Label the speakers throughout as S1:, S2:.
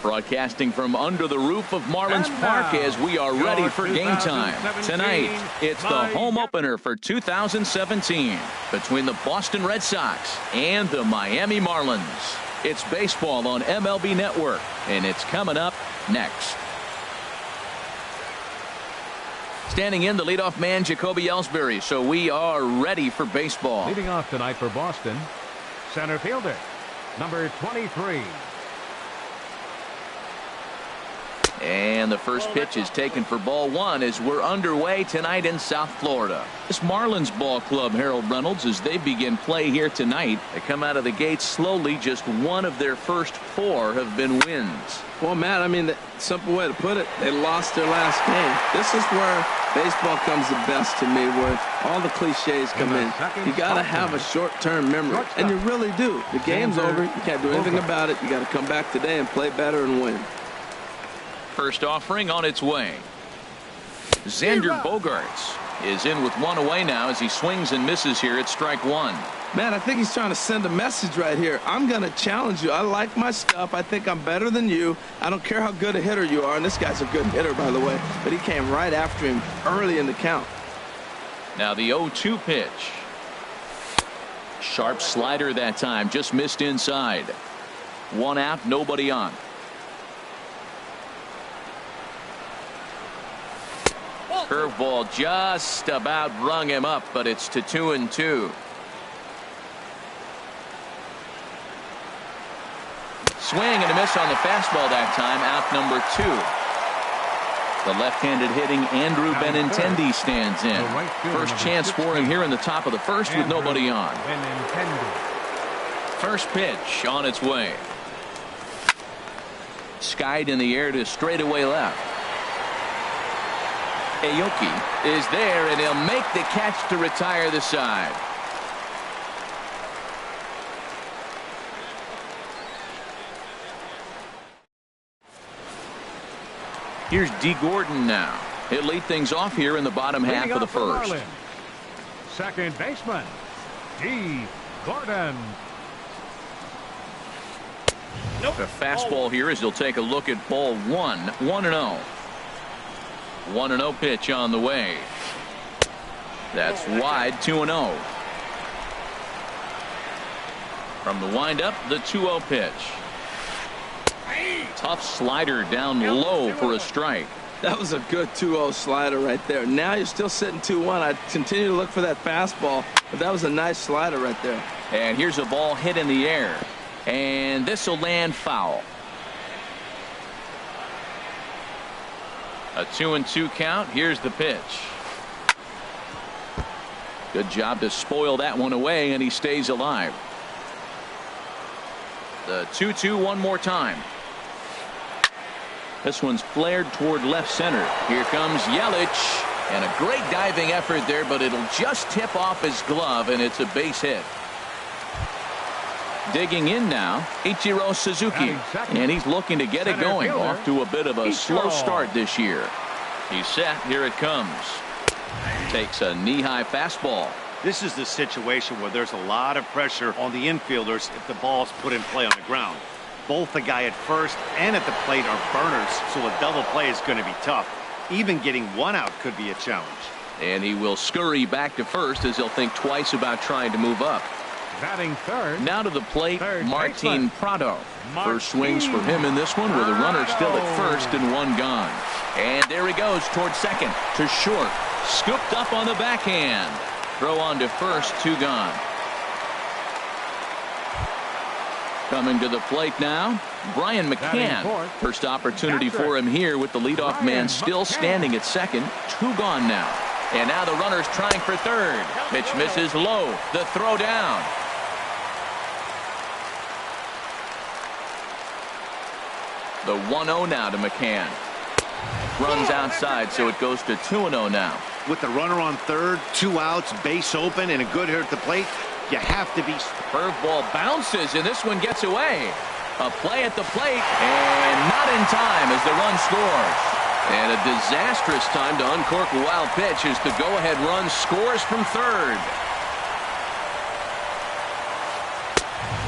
S1: Broadcasting from under the roof of Marlins Park as we are ready for game time. Tonight, it's the home opener for 2017 between the Boston Red Sox and the Miami Marlins. It's baseball on MLB Network, and it's coming up next. Standing in, the leadoff man, Jacoby Ellsbury. So we are ready for baseball.
S2: Leading off tonight for Boston, center fielder, number 23.
S1: And the first pitch is taken for ball one as we're underway tonight in South Florida. This Marlins ball club, Harold Reynolds, as they begin play here tonight. They come out of the gates slowly. Just one of their first four have been wins.
S3: Well, Matt, I mean, the simple way to put it, they lost their last game. This is where baseball comes the best to me, where all the cliches come in. You got to have a short-term memory, and you really do. The game's over. You can't do anything about it. You got to come back today and play better and win.
S1: First offering on its way. Xander Bogaerts is in with one away now as he swings and misses here at strike one.
S3: Man, I think he's trying to send a message right here. I'm going to challenge you. I like my stuff. I think I'm better than you. I don't care how good a hitter you are. And this guy's a good hitter, by the way. But he came right after him early in the count.
S1: Now the 0-2 pitch. Sharp slider that time. Just missed inside. One out, nobody on. Curveball just about rung him up, but it's to 2-2. Swing and a miss on the fastball that time. Out number 2. The left-handed hitting Andrew Benintendi stands in. First chance for him here in the top of the first with nobody on. First pitch on its way. Skied in the air to straightaway left. Aoki is there, and he'll make the catch to retire the side. Here's D. Gordon now. He'll lead things off here in the bottom half of the first.
S2: Second baseman, D. Gordon.
S1: The fastball here as he'll take a look at ball one. 1-0. 1-0 pitch on the way. That's wide. 2-0. From the windup, the 2-0 pitch. Tough slider down low for a strike.
S3: That was a good 2-0 slider right there. Now you're still sitting 2-1. I'd continue to look for that fastball, but that was a nice slider right there.
S1: And here's a ball hit in the air, and this will land foul. A 2-2 count. Here's the pitch. Good job to spoil that one away, and he stays alive. The 2-2 one more time. This one's flared toward left center. Here comes Yelich, and a great diving effort there, but it'll just tip off his glove, and it's a base hit. Digging in now, Ichiro Suzuki, and he's looking to get it going. Off to a bit of a slow start this year. He's set. Here it comes. Takes a knee-high fastball.
S4: This is the situation where there's a lot of pressure on the infielders if the ball's put in play on the ground. Both the guy at first and at the plate are burners, so a double play is going to be tough. Even getting one out could be a challenge.
S1: And he will scurry back to first as he'll think twice about trying to move up.
S2: Batting third.
S1: Now to the plate, Martin Prado. First swings for him in this one with a runner still at first and one gone. And there he goes towards second to short. Scooped up on the backhand. Throw on to first, 2 gone. Coming to the plate now, Brian McCann. First opportunity for him here with the leadoff man still standing at second. 2 gone now. And now the runner's trying for third. Pitch misses low. The throw down. The 1-0 now to McCann. Runs outside, so it goes to 2-0 now.
S4: With the runner on third, 2 outs, base open, and a good hitter at the plate, you have to be.
S1: Curveball bounces, and this one gets away. A play at the plate, and not in time as the run scores. And a disastrous time to uncork a wild pitch as the go-ahead run scores from third.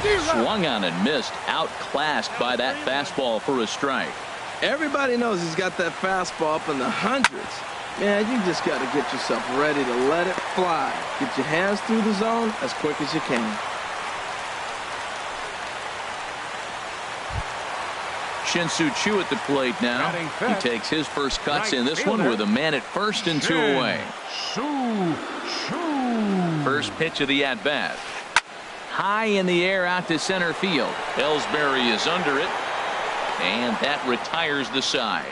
S1: Swung on and missed. Outclassed by that fastball for a strike.
S3: Everybody knows he's got that fastball up in the hundreds. Man, you just got to get yourself ready to let it fly. Get your hands through the zone as quick as you can.
S1: Shin-Soo Choo at the plate now. He takes his first cuts in this one with a man at first and 2 away. First pitch of the at-bat. High in the air out to center field. Ellsbury is under it, and that retires the side.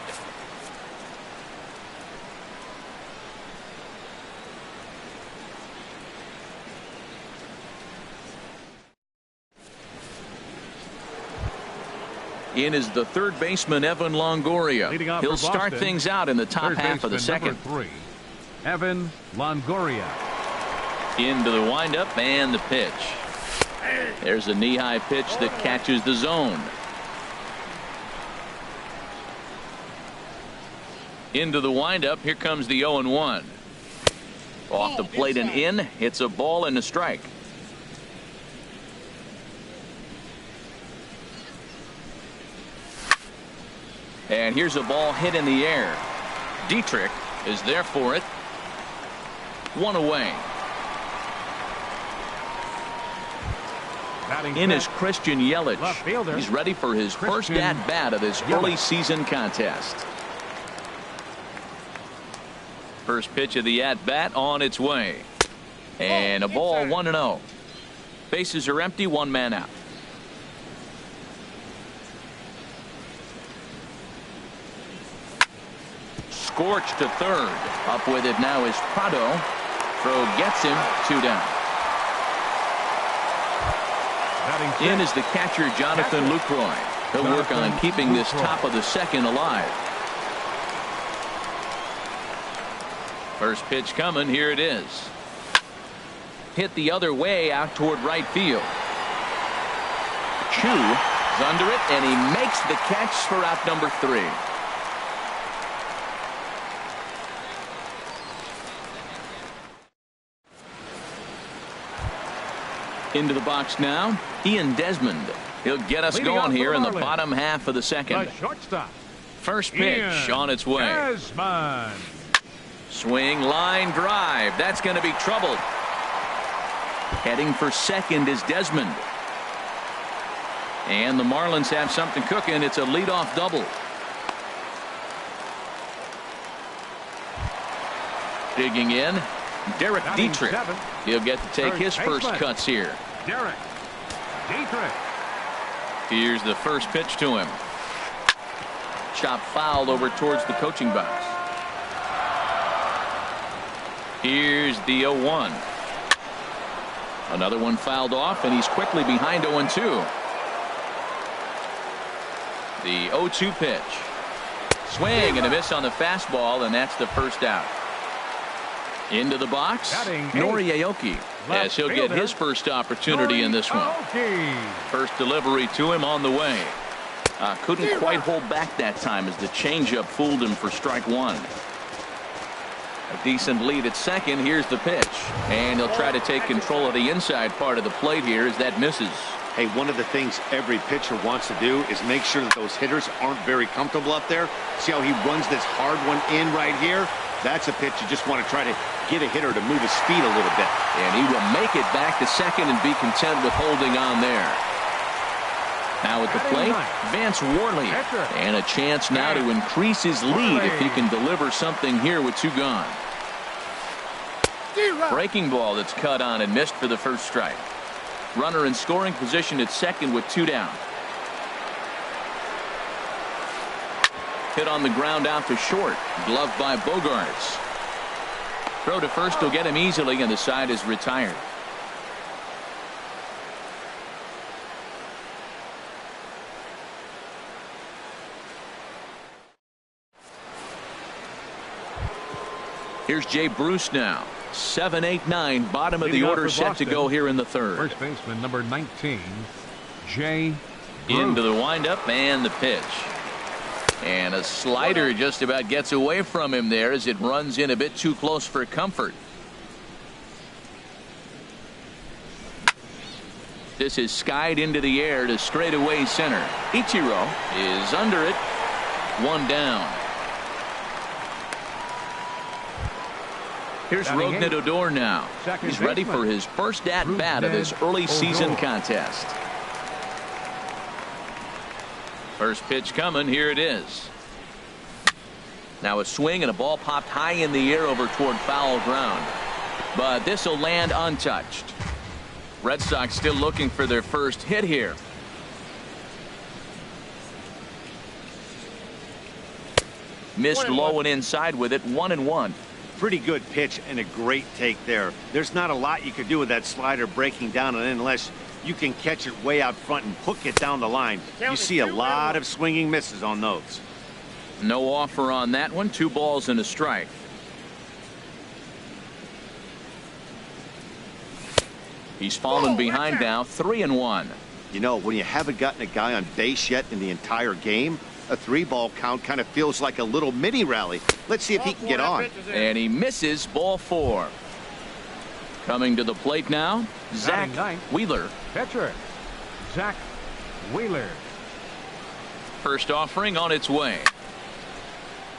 S1: In is the third baseman, Evan Longoria. He'll start things out in the top half of the second.
S2: Evan Longoria.
S1: Into the windup and the pitch. There's a knee-high pitch that catches the zone. Into the windup. Here comes the 0-1. Off the plate and in. It's a ball and a strike. And here's a ball hit in the air. Dietrich is there for it. 1 away. In is Christian Yelich. He's ready for his first at-bat of this early season contest. First pitch of the at-bat on its way. And a ball 1-0. Bases are empty, 1 man out. Scorched to third. Up with it now is Prado. Throw gets him. 2 down. In is the catcher, Jonathan Lucroy. He'll work on keeping this top of the second alive. First pitch coming. Here it is. Hit the other way out toward right field. Chu is under it, and he makes the catch for out number 3. Into the box now, Ian Desmond. He'll get us going here in the bottom half of the second. First pitch on its way.
S2: Desmond.
S1: Swing, line drive. That's going to be trouble. Heading for second is Desmond. And the Marlins have something cooking. It's a leadoff double. Digging in, Derek Dietrich. He'll get to take his first cuts here.
S2: Derek Dietrich.
S1: Here's the first pitch to him. Chop foul over towards the coaching box. Here's the 0-1. Another one fouled off, and he's quickly behind 0-2. The 0-2 pitch. Swing and a miss on the fastball, and that's the first out. Into the box, Nori Aoki, as he'll get his first opportunity in this one. First delivery to him on the way. Couldn't quite hold back that time as the changeup fooled him for strike 1. A decent lead at second. Here's the pitch, and he'll try to take control of the inside part of the plate here as that misses.
S4: Hey, one of the things every pitcher wants to do is make sure that those hitters aren't very comfortable up there. See how he runs this hard one in right here? That's a pitch you just want to try to get a hitter to move his feet a little bit.
S1: And he will make it back to second and be content with holding on there. Now at the plate, Vance Worley. And a chance now to increase his lead if he can deliver something here with 2 gone. Breaking ball that's cut on and missed for the first strike. Runner in scoring position at second with 2 down. Hit on the ground out to short. Gloved by Bogarts. Throw to first will get him easily, and the side is retired. Here's Jay Bruce now. 7, 8, 9. Bottom of the order set to go here in the third.
S2: First baseman number 19, Jay Bruce.
S1: Into the windup and the pitch. And a slider just about gets away from him there as it runs in a bit too close for comfort. This is skied into the air to straightaway center. Ichiro is under it. One down. Here's Rougned Odor now. He's ready for his first at-bat of this early season contest. First pitch coming. Here it is. Now a swing and a ball popped high in the air over toward foul ground. But this will land untouched. Red Sox still looking for their first hit here. Missed low and inside with it. 1-1.
S4: Pretty good pitch and a great take there. There's not a lot you could do with that slider breaking down and in unless you can catch it way out front and hook it down the line. You see a lot of swinging misses on those.
S1: No offer on that one. 2 balls and a strike. He's fallen behind now. 3-1.
S4: You know, when you haven't gotten a guy on base yet in the entire game, a 3-ball count kind of feels like a little mini rally. Let's see if he can get on.
S1: And he misses. Ball 4. Coming to the plate now, Zach Wheeler.
S2: Pitcher, Zach Wheeler.
S1: First offering on its way.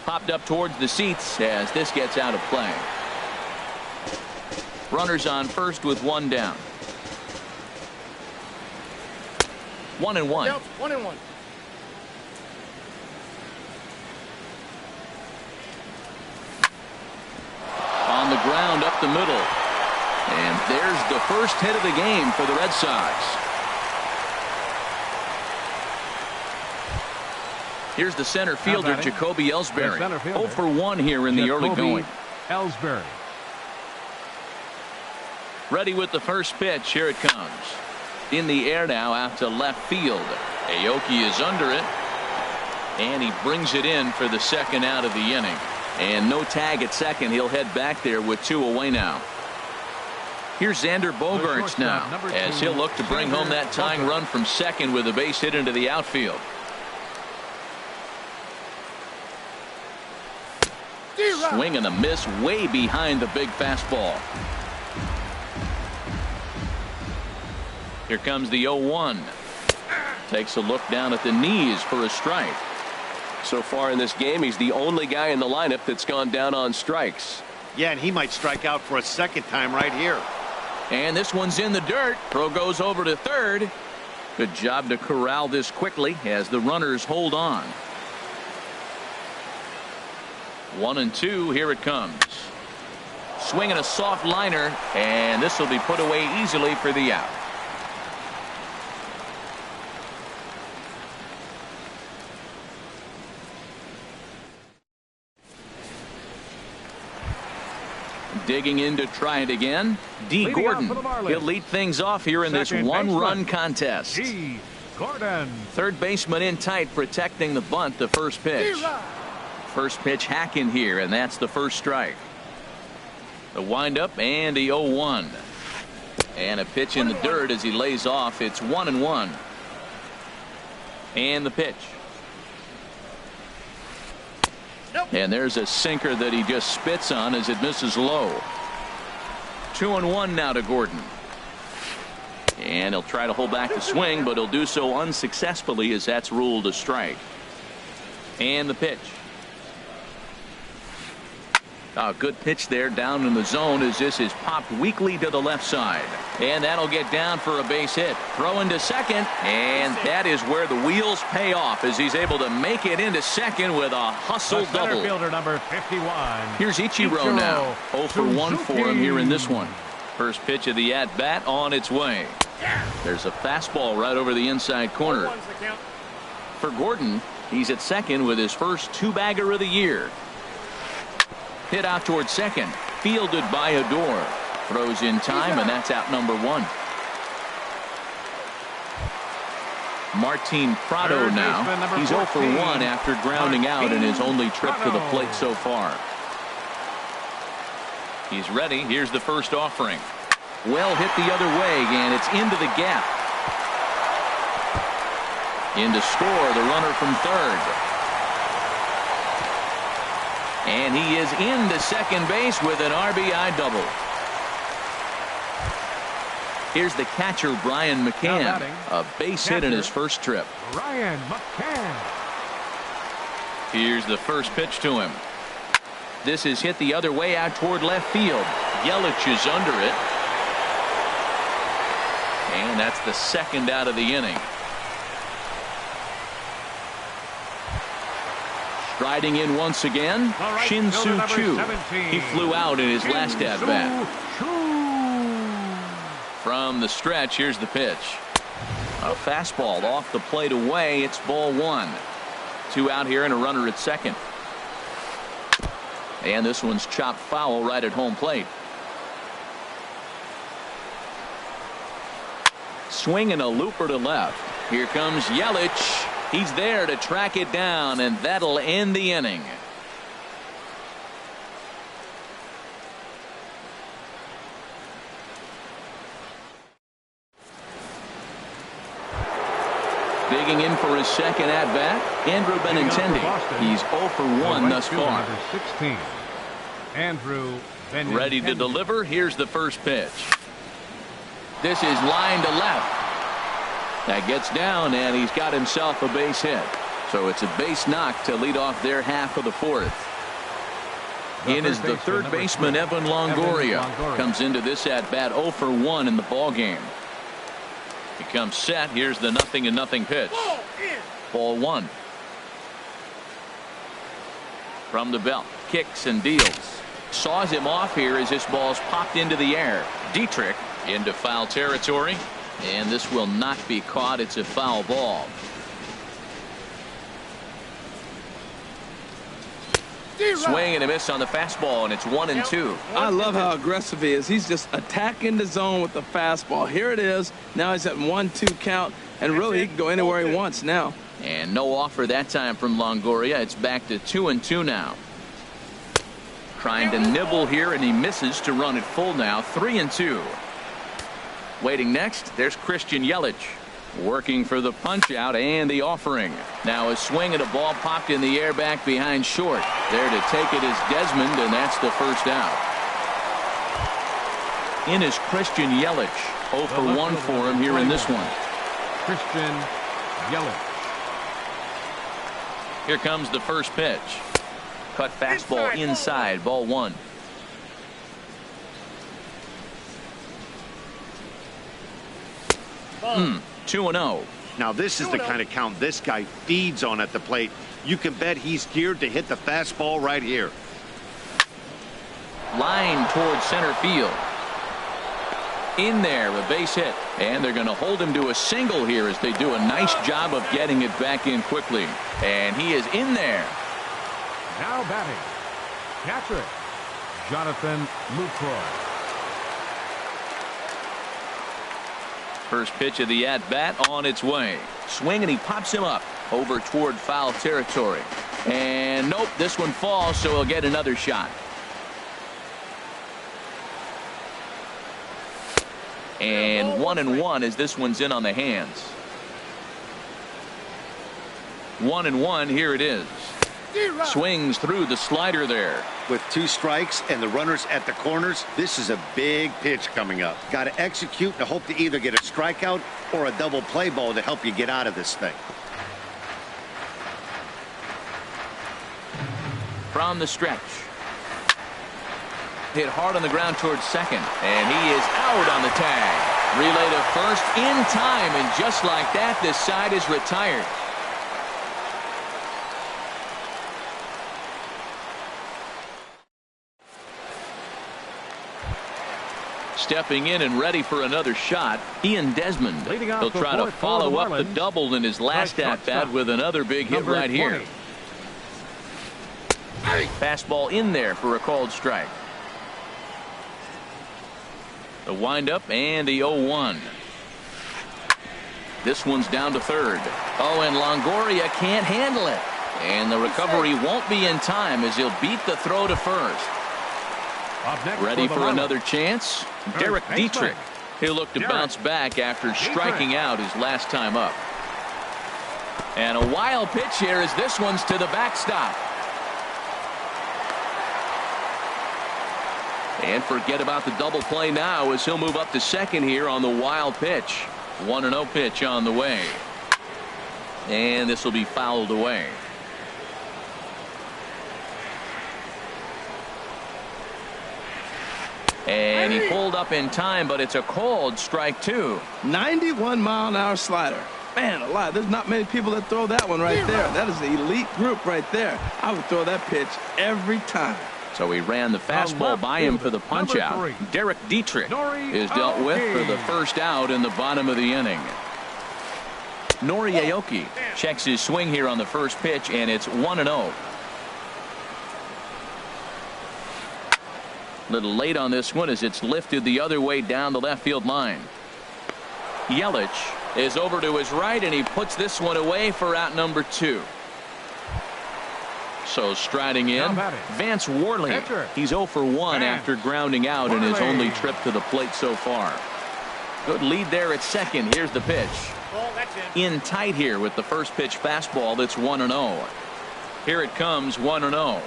S1: Popped up towards the seats as this gets out of play. Runners on first with 1 down. 1-1.
S5: 1-1.
S1: On the ground up the middle. And there's the first hit of the game for the Red Sox. Here's the center fielder, Jacoby Ellsbury. 0 for 1 here in the early going.
S2: Ellsbury.
S1: Ready with the first pitch. Here it comes. In the air now out to left field. Aoki is under it. And he brings it in for the second out of the inning. And no tag at second. He'll head back there with 2 away now. Here's Xander Bogaerts now as he'll look to bring home that tying run from second with a base hit into the outfield. Swing and a miss way behind the big fastball. Here comes the 0-1. Takes a look down at the knees for a strike.
S6: So far in this game, he's the only guy in the lineup that's gone down on strikes.
S4: Yeah, and he might strike out for a second time right here.
S1: And this one's in the dirt. Throw goes over to third. Good job to corral this quickly as the runners hold on. 1-2. Here it comes. Swinging a soft liner, and this will be put away easily for the out. Digging in to try it again. D. Gordon. He'll lead things off here in this one-run contest.
S2: D. Gordon.
S1: Third baseman in tight, protecting the bunt. The first pitch. First pitch hack in here, and that's the first strike. The windup and the 0-1. And a pitch in the dirt as he lays off. It's 1-1. And the pitch. And there's a sinker that he just spits on as it misses low. 2-1 now to Gordon. And he'll try to hold back the swing, but he'll do so unsuccessfully as that's ruled a strike. And the pitch. A good pitch there down in the zone as this is popped weakly to the left side. And that'll get down for a base hit. Throw into second, and that is where the wheels pay off as he's able to make it into second with a hustle double.
S2: Fielder number 51.
S1: Here's Ichiro now. 0 for 1 for him here in this one. First pitch of the at-bat on its way. There's a fastball right over the inside corner. For Gordon, he's at second with his first 2-bagger of the year. Hit out towards second. Fielded by Odor. Throws in time, and that's out number 1. Martin Prado now. He's 0 for 1 after grounding out in his only trip to the plate so far. He's ready. Here's the first offering. Well hit the other way, and it's into the gap. In to score, the runner from third. And he is into second base with an RBI double. Here's the catcher, Brian McCann. A base hit in his first trip.
S2: Brian McCann.
S1: Here's the first pitch to him. This is hit the other way out toward left field. Yelich is under it. And that's the second out of the inning. Striding in once again, Shin-Soo Choo.
S2: 17.
S1: He flew out in his last at-bat. From the stretch, here's the pitch. A fastball off the plate away. It's ball one. 2 out here and a runner at second. And this one's chopped foul right at home plate. Swing and a looper to left. Here comes Yelich. He's there to track it down, and that'll end the inning. Digging in for his second at-bat, Andrew Benintendi. He's 0 for 1 thus far.
S2: Number 16, Andrew Benintendi.
S1: Ready to deliver. Here's the first pitch. This is line to left. That gets down, and he's got himself a base hit. So it's a base knock to lead off their half of the fourth. In is the third baseman, Evan Longoria. Comes into this at-bat 0 for 1 in the ball game. He comes set. Here's the 0-0 pitch. Ball one. From the belt. Kicks and deals. Saws him off here as this ball's popped into the air. Dietrich into foul territory. And this will not be caught. It's a foul ball. Swing and a miss on the fastball, and it's 1-2.
S3: I love how aggressive he is. He's just attacking the zone with the fastball. Here it is. Now he's at 1-2 count, and really he can go anywhere he wants now.
S1: And no offer that time from Longoria. It's back to 2-2 now. Trying to nibble here, and he misses to run it full now. 3-2. Waiting next, there's Christian Yelich. Working for the punch out and the offering. Now a swing and a ball popped in the air back behind short. There to take it is Desmond, and that's the first out. In is Christian Yelich. 0 for 1 for him here in this one.
S2: Christian Yelich.
S1: Here comes the first pitch. Cut fastball inside, ball one. 2-0.
S4: Now this is the kind of count this guy feeds on at the plate. You can bet he's geared to hit the fastball right here.
S1: Line towards center field. In there, a base hit. And they're going to hold him to a single here as they do a nice job of getting it back in quickly. And he is in there.
S2: Now batting, catcher, Jonathan Lucroy.
S1: First pitch of the at-bat on its way. Swing, and he pops him up over toward foul territory. And nope, this one falls, so he'll get another shot. And 1-1 as this one's in on the hands. 1-1, here it is. Swings through the slider there.
S4: With 2 strikes and the runners at the corners, this is a big pitch coming up. Got to execute and hope to either get a strikeout or a double play ball to help you get out of this thing.
S1: From the stretch. Hit hard on the ground towards second, and he is out on the tag. Relay to first in time, and just like that, this side is retired. Stepping in and ready for another shot, Ian Desmond. He'll try to follow up the double in his last at-bat with another big hit right here. Fastball in there for a called strike. The windup and the 0-1. This one's down to third. Oh, and Longoria can't handle it. And the recovery won't be in time as he'll beat the throw to first. Ready for another chance? Derek Dietrich. He'll look to bounce back after striking out his last time up. And a wild pitch here as this one's to the backstop. And forget about the double play now as he'll move up to second here on the wild pitch. 1-0 pitch on the way. And this will be fouled away. And he pulled up in time, but it's a called strike 2.
S3: 91-mile-an-hour slider. Man alive, there's not many people that throw that one right there. That is the elite group right there. I would throw that pitch every time.
S1: So he ran the fastball by him for the punch out. Derek Dietrich is dealt with for the first out in the bottom of the inning. Nori Aoki checks his swing here on the first pitch, and it's 1-0. Little late on this one as it's lifted the other way down the left field line. Yelich is over to his right, and he puts this one away for out number 2. So striding in, Vance Worley. He's 0 for 1 after grounding out in his only trip to the plate so far. Good lead there at second. Here's the pitch. In tight here with the first pitch fastball. That's 1-0. Here it comes, 1-0.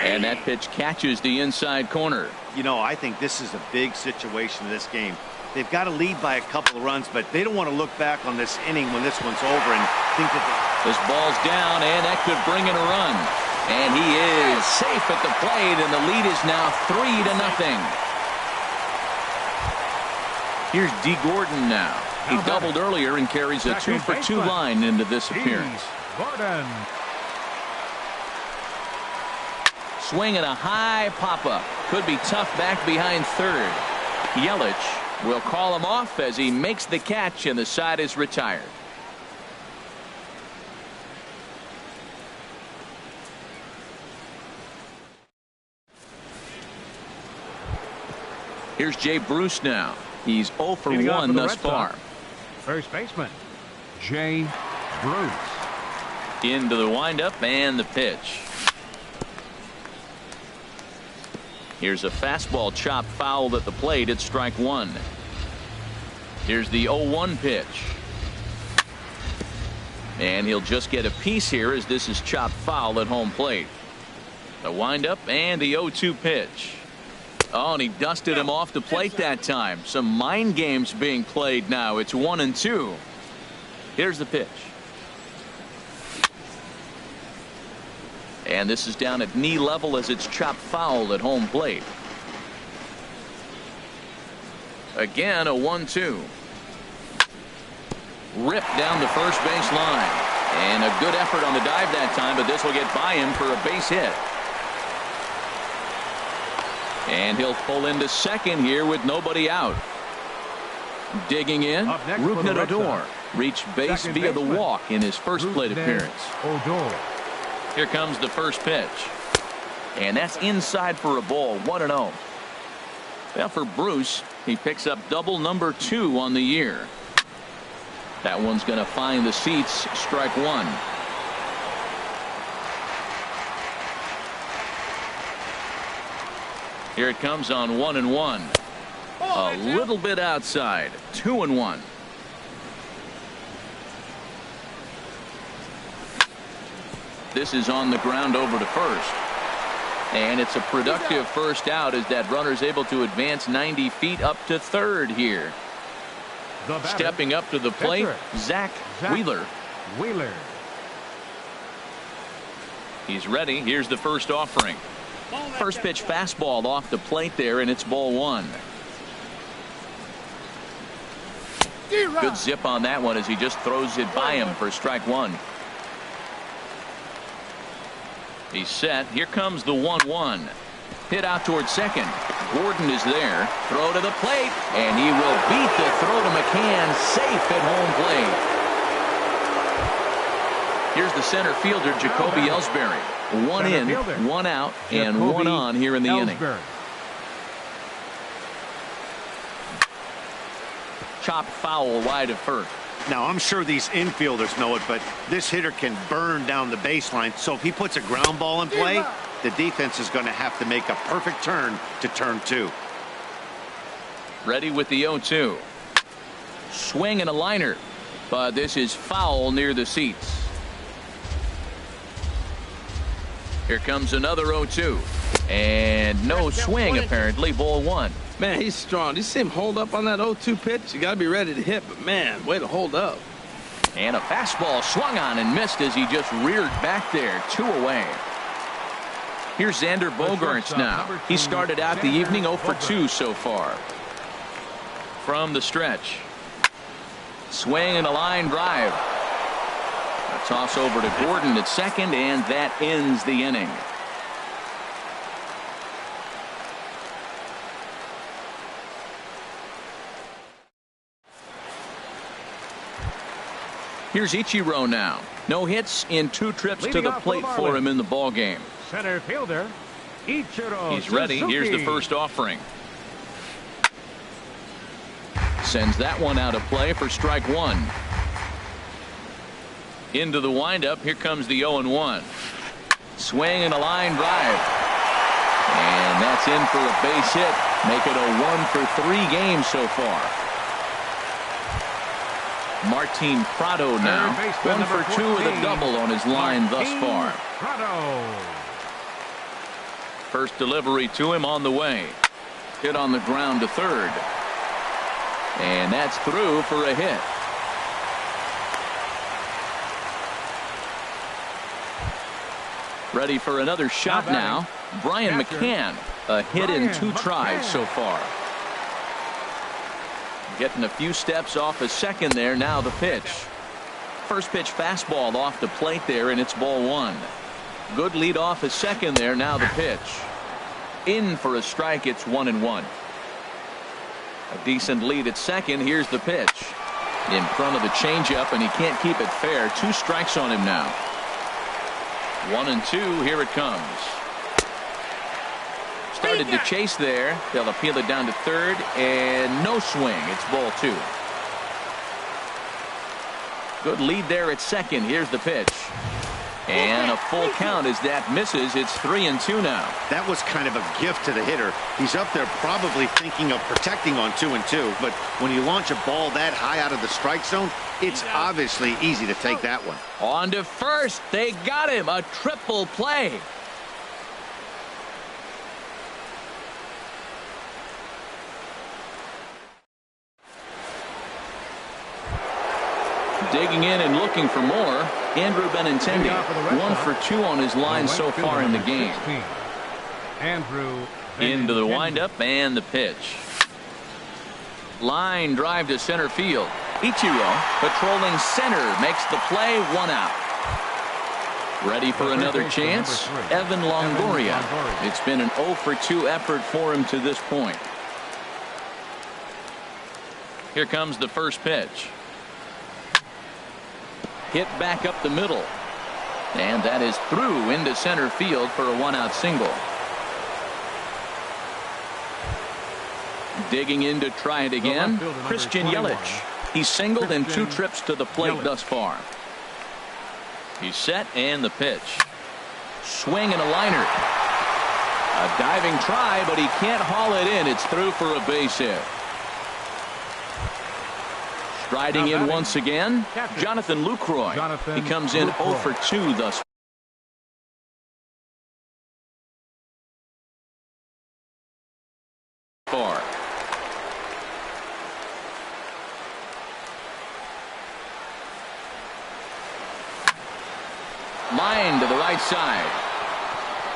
S1: And that pitch catches the inside corner.
S4: You know, I think this is a big situation in this game. They've got to lead by a couple of runs, but they don't want to look back on this inning when this one's over and think that
S1: this ball's down, and that could bring in a run. And he is safe at the plate, and the lead is now 3-0. Here's D. Gordon now. He doubled earlier and carries a 2-for-2 line into this appearance.
S2: Gordon.
S1: Swing and a high pop-up. Could be tough back behind third. Yelich will call him off as he makes the catch, and the side is retired. Here's Jay Bruce now. He's 0 for 1 thus far.
S2: First baseman, Jay Bruce.
S1: Into the windup and the pitch. Here's a fastball chopped foul at the plate. It's strike 1. Here's the 0-1 pitch. And he'll just get a piece here as this is chopped foul at home plate. The windup and the 0-2 pitch. Oh, and he dusted him off the plate that time. Some mind games being played now. It's 1-2. Here's the pitch. And this is down at knee level as it's chopped foul at home plate. Again, a 1-2. Ripped down the first base line. And a good effort on the dive that time, but this will get by him for a base hit. And he'll pull into second here with nobody out. Digging in, Rougned Odor reached base via the walk in his first plate appearance.
S2: Odor.
S1: Here comes the first pitch. And that's inside for a ball, 1-0. Well, for Bruce, he picks up double number 2 on the year. That one's going to find the seats, strike 1. Here it comes on 1-1. A little bit outside. 2-1. This is on the ground over to first. And it's a productive first out as that runner's able to advance 90 feet up to third here. Stepping up to the plate, Zach Wheeler. He's ready. Here's the first offering. First pitch fastball off the plate there, and it's ball 1. Good zip on that one as he just throws it by him for strike 1. He's set. Here comes the 1-1. Hit out towards second. Gordon is there. Throw to the plate, and he will beat the throw to McCann, safe at home plate. Here's the center fielder, Jacoby Ellsbury. 1 in, 1 out, and 1 on here in the inning. Chopped foul wide of first.
S4: Now, I'm sure these infielders know it, but this hitter can burn down the baseline. So if he puts a ground ball in play, the defense is going to have to make a perfect turn to turn 2.
S1: Ready with the 0-2. Swing and a liner, but this is foul near the seats. Here comes another 0-2. And no swing, apparently. Ball 1.
S3: Man, he's strong. You see him hold up on that 0-2 pitch? You got to be ready to hit, but man, way to hold up.
S1: And a fastball swung on and missed as he just reared back there. 2 away. Here's Xander Bogaerts now. He started out the evening 0 for 2 so far. From the stretch. Swing and a line drive. A toss over to Gordon at second, and that ends the inning. Here's Ichiro now. No hits in 2 trips to the plate for him in the ball game.
S2: Center fielder, Ichiro.
S1: He's ready. Here's the first offering. Sends that one out of play for strike 1. Into the windup. Here comes the 0-1. Swing and a line drive. And that's in for a base hit. Make it a 1 for 3 games so far. Martin Prado now. 1 for 2 with a double on his line thus far. First delivery to him on the way. Hit on the ground to third. And that's through for a hit. Ready for another shot now. Brian McCann. A hit in 2 tries so far. Getting a few steps off a second there. Now the pitch. First pitch fastball off the plate there, and it's ball 1. Good lead off a second there. Now the pitch. In for a strike. It's 1-1. A decent lead at second. Here's the pitch. In front of the changeup, and he can't keep it fair. 2 strikes on him now. 1-2. Here it comes. Started to chase there. They'll appeal it down to third, and no swing. It's ball 2. Good lead there at second. Here's the pitch. And a full count as that misses. It's 3-2 now.
S4: That was kind of a gift to the hitter. He's up there probably thinking of protecting on 2-2, but when you launch a ball that high out of the strike zone, it's obviously easy to take that one.
S1: On to first. They got him. A triple play. Digging in and looking for more. Andrew Benintendi. 1 for 2 on his line so far in the game. Into the windup and the pitch. Line drive to center field. Ichiro patrolling center makes the play. 1 out. Ready for another chance. Evan Longoria. It's been an 0 for 2 effort for him to this point. Here comes the first pitch. Hit back up the middle. And that is through into center field for a 1-out single. Digging in to try it again. Christian Yelich. He's singled in 2 trips to the plate thus far. He's set and the pitch. Swing and a liner. A diving try, but he can't haul it in. It's through for a base hit. Striding in once again, Jonathan Lucroy. He comes in 0 for 2 thus far. Line to the right side.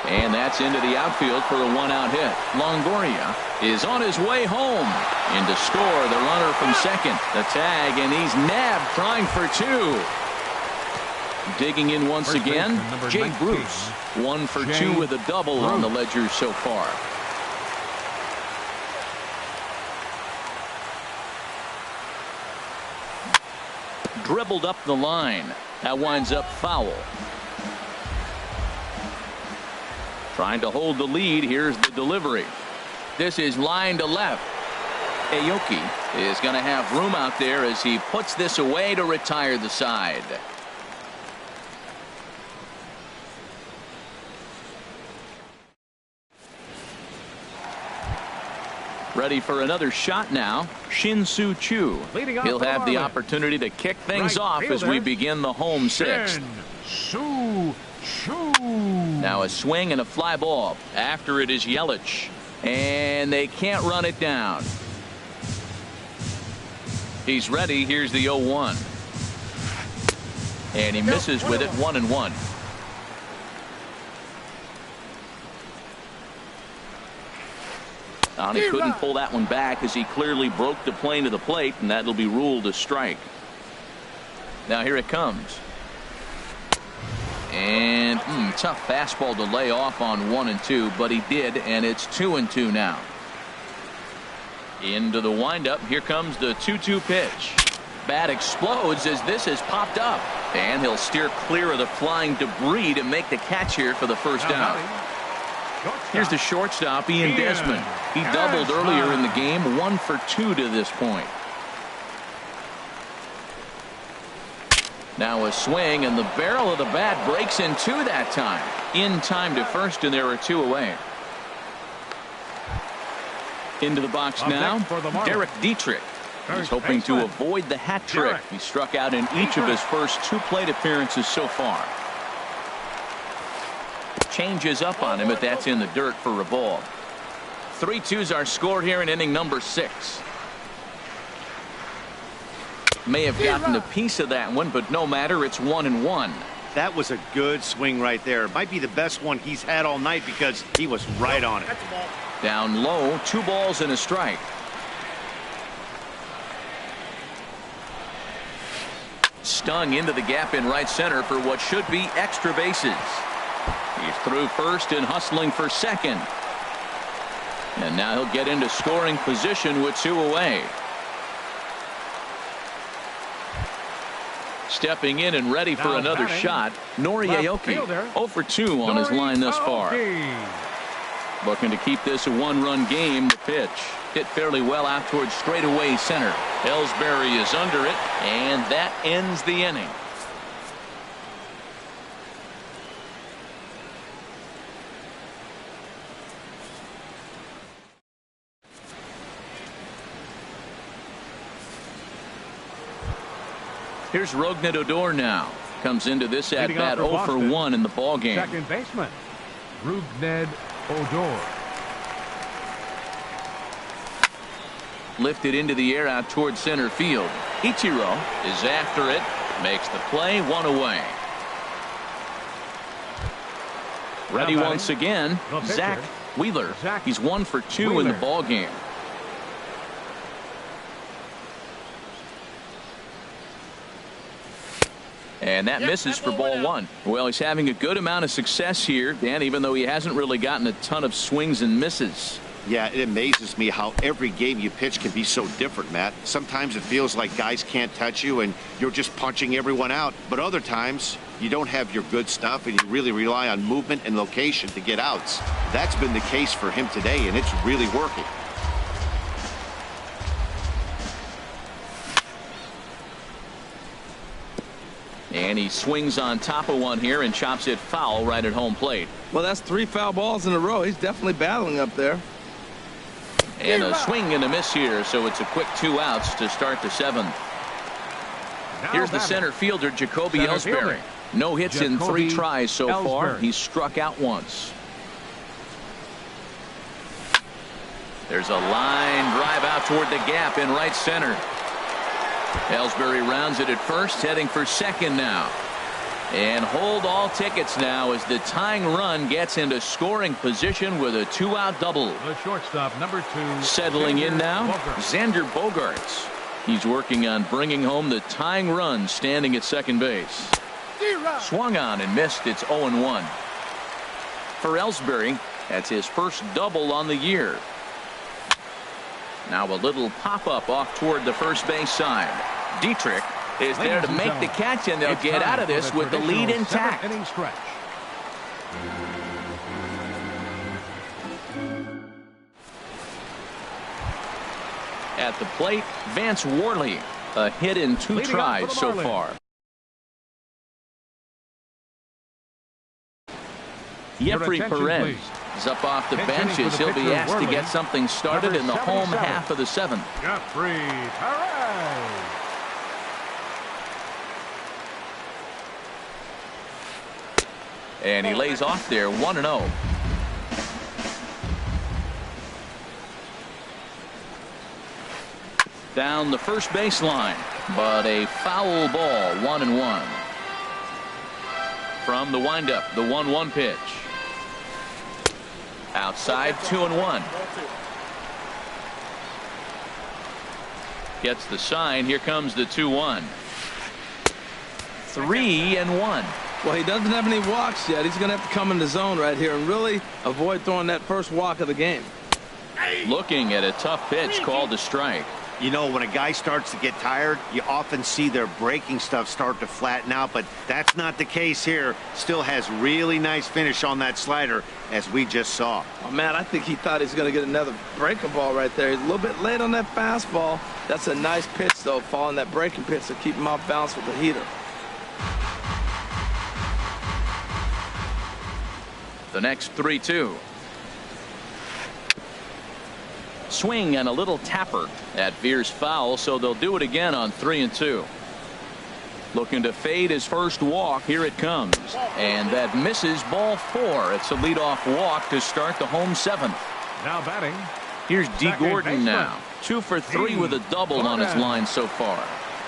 S1: And that's into the outfield for a 1-out hit. Longoria is on his way home. In to score the runner from second. The tag, and he's nabbed trying for 2. Digging in once again, Jay Bruce. 1 for 2 with a double on the ledger so far. Dribbled up the line. That winds up foul. Trying to hold the lead. Here's the delivery. This is line to left. Aoki is going to have room out there as he puts this away to retire the side. Ready for another shot now. Shin-Soo Choo. He'll have the opportunity to kick things off as we begin the home 6th.
S2: Shin-Soo
S1: Now a swing and a fly ball. After it is Yelich. And they can't run it down. He's ready. Here's the 0-1. And he misses with it, 1-1. He couldn't pull that one back as he clearly broke the plane to the plate, and that'll be ruled a strike. Now here it comes. And tough fastball to lay off on 1-2, but he did, and it's 2-2 now. Into the windup. Here comes the 2-2 pitch. Bat explodes as this has popped up, and he'll steer clear of the flying debris to make the catch here for the first out. Here's the shortstop, Ian Desmond. He doubled earlier in the game, 1 for 2 to this point. Now a swing, and the barrel of the bat breaks in two that time. In time to first, and there are 2 away. Into the box now, Derek Dietrich. He's hoping to avoid the hat trick. He struck out in each of his first 2 plate appearances so far. Changes up on him, but that's in the dirt for a ball. 3-2s are scored here in inning number 6. May have gotten a piece of that one, but no matter, it's 1-1.
S4: That was a good swing right there. It might be the best one he's had all night because he was right on it.
S1: Down low, 2 balls and a strike. Stung into the gap in right center for what should be extra bases. He's through first and hustling for second. And now he'll get into scoring position with 2 away. Stepping in and ready for another shot, Nori Aoki. 0 for 2 on his line thus far. Looking to keep this a 1-run game. The pitch hit fairly well out towards straightaway center. Ellsbury is under it, and that ends the inning. Here's Rougned Odor now. Comes into this at bat 0 for 1 in the ball game.
S2: Second baseman, Rougned Odor.
S1: Lifted into the air out towards center field. Ichiro is after it. Makes the play, 1 away. Ready once again, Zach Wheeler. He's 1 for 2 in the ball game. And that misses for ball 1. Well, he's having a good amount of success here, Dan, even though he hasn't really gotten a ton of swings and misses.
S5: Yeah, it amazes me how every game you pitch can be so different, Matt. Sometimes it feels like guys can't touch you and you're just punching everyone out. But other times, you don't have your good stuff and you really rely on movement and location to get outs. That's been the case for him today, and it's really working.
S1: And he swings on top of one here and chops it foul right at home plate.
S3: Well, that's 3 foul balls in a row. He's definitely battling up there.
S1: And a swing and a miss here, so it's a quick 2 outs to start the 7th. Here's the center fielder, Jacoby Ellsbury. No hits in 3 tries so far. He's struck out once. There's a line drive out toward the gap in right center. Ellsbury rounds it at first, heading for second now. And hold all tickets now as the tying run gets into scoring position with a 2-out double.
S2: The shortstop, number 2.
S1: Settling in now, Xander Bogaerts. He's working on bringing home the tying run, standing at second base. Swung on and missed. It's 0-1. For Ellsbury, that's his first double on the year. Now a little pop-up off toward the first base side. Dietrich is there to make the catch, and they'll get out of this with the lead intact. At the plate, Vance Worley. A hit in 2 tries so far. Jeffrey Perez is up off the bench as he'll be asked to get something started in the home half of the 7th.
S2: Jeffrey Perez.
S1: And he lays off there 1-0. Down the first baseline, but a foul ball, 1-1. From the windup, the 1-1 pitch. Outside, 2-1. Gets the sign. Here comes the 2-1. 3-1.
S3: Well, he doesn't have any walks yet. He's going to have to come in the zone right here and really avoid throwing that first walk of the game.
S1: Looking at a tough pitch called a strike.
S5: You know, when a guy starts to get tired, you often see their breaking stuff start to flatten out, but that's not the case here. Still has really nice finish on that slider, as we just saw.
S3: Oh, man, I think he thought he was going to get another breaking ball right there. He's a little bit late on that fastball. That's a nice pitch, though, following that breaking pitch to keep him off balance with the heater.
S1: The next 3-2. Swing and a little tapper. That veers foul, so they'll do it again on 3-2. Looking to fade his first walk. Here it comes. And that misses, ball 4. It's a leadoff walk to start the home 7th.
S2: Now batting.
S1: Here's D. Gordon
S2: baseman.
S1: now. 2 for 3 with a double on his line so far.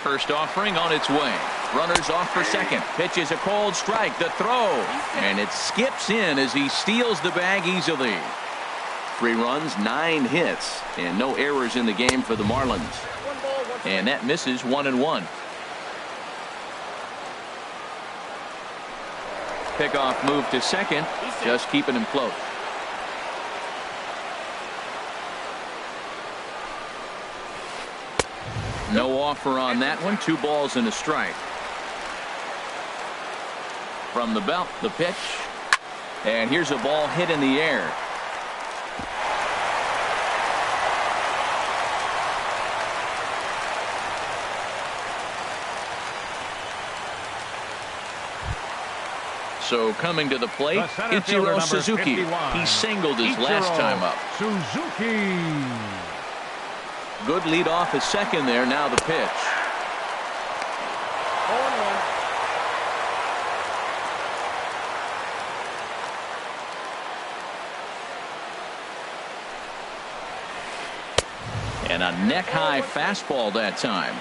S1: First offering on its way. Runners off for second. Pitches a cold strike. The throw. And it skips in as he steals the bag easily. 3 runs, 9 hits, and no errors in the game for the Marlins. And that misses 1-1. Pickoff move to second, just keeping him close. No offer on that one. 2 balls and a strike. From the belt, the pitch. And here's a ball hit in the air. So coming to the plate, Ichiro Suzuki.
S2: 51.
S1: He singled his last time up.
S2: Suzuki.
S1: Good lead off his second there. Now the pitch. And a neck-high fastball that time.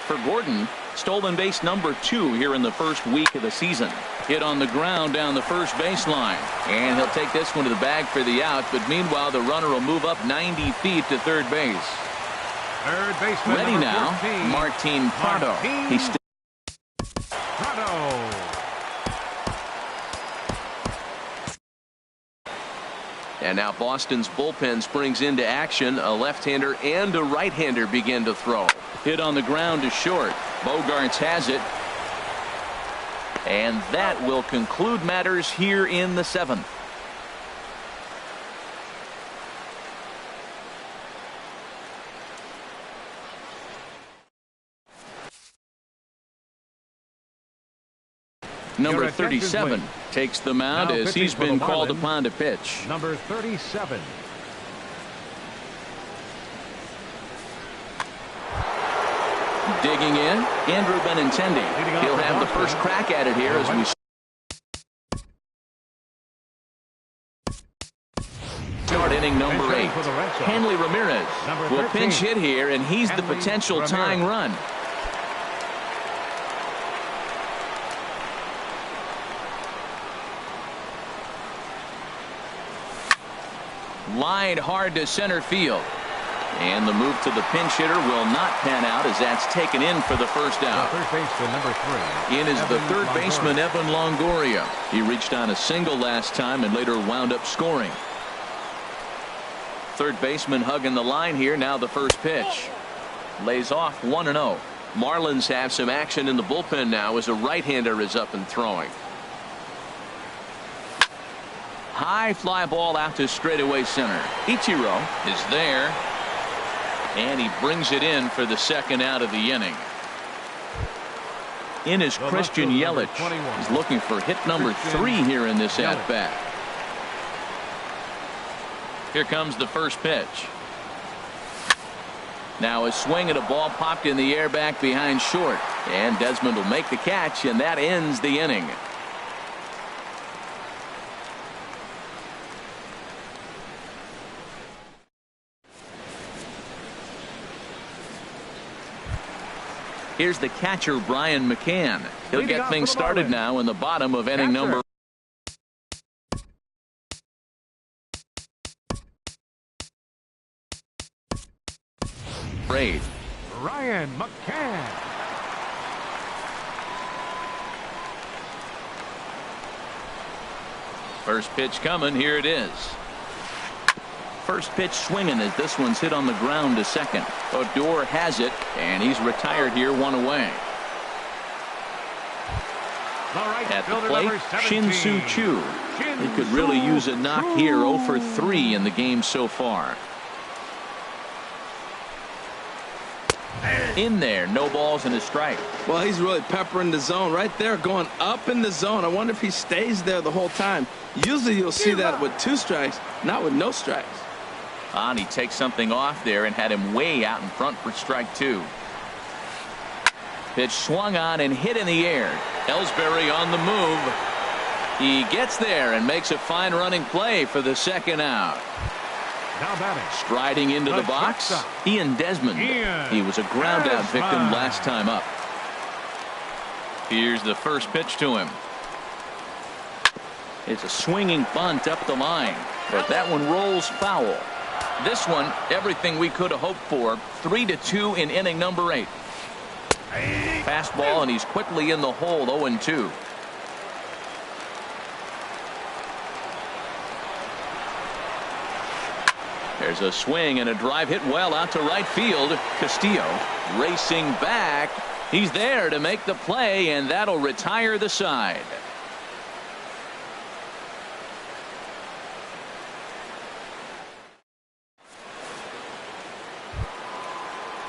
S1: For Gordon, stolen base number 2 here in the first week of the season. Hit on the ground down the first baseline. And he'll take this one to the bag for the out. But meanwhile, the runner will move up 90 feet to third base.
S2: Third baseman.
S1: Ready now,
S2: 14.
S1: Martin Prado. He's
S2: Prado.
S6: And now Boston's bullpen springs into action. A left-hander and a right-hander begin to throw.
S1: hit on the ground to short. Bogarts has it. And that will conclude matters here in the 7th. Number 37 takes the mound as he's been called upon to pitch.
S2: Number 37.
S1: Digging in, Andrew Benintendi. He'll have the first crack at it here as we start inning number 8. Hanley Ramirez will pinch hit here, and he's the potential tying run. Lined hard to center field. And the move to the pinch hitter will not pan out as that's taken in for the first out.
S2: Third baseman, number 3.
S1: In is the third baseman, Evan Longoria. He reached on a single last time and later wound up scoring. Third baseman hugging the line here. Now the first pitch. Lays off 1-0. Marlins have some action in the bullpen now as a right-hander is up and throwing. High fly ball out to straightaway center. Ichiro is there. And he brings it in for the second out of the inning. In is Christian Yelich. He's looking for hit number 3 here in this at-bat. Here comes the first pitch. Now a swing and a ball popped in the air back behind short. And Desmond will make the catch, and that ends the inning. Here's the catcher, Brian McCann. He'll get things started now in the bottom of inning number. Eight.
S2: Ryan McCann.
S1: First pitch coming. Here it is. First pitch swinging as this one's hit on the ground to second. Odor has it, and he's retired here, one away. At the plate, Shin-Soo Choo. He could really use a knock here. 0 for 3 in the game so far. In there, no balls and a strike.
S3: Well, he's really peppering the zone right there, going up in the zone. I wonder if he stays there the whole time. Usually you'll see that with 2 strikes, not with no strikes.
S1: And he takes something off there and had him way out in front for strike 2. Pitch swung on and hit in the air. Ellsbury on the move. He gets there and makes a fine running play for the second out.
S2: Now batting.
S1: Striding into the box, Ian Desmond. He was a ground out victim last time up. Here's the first pitch to him. It's a swinging bunt up the line, but that one rolls foul. This one, everything we could have hoped for. 3-2 in inning number 8. Fastball, and he's quickly in the hole. 0-2. There's a swing and a drive hit well out to right field. Castillo racing back. He's there to make the play, and that'll retire the side.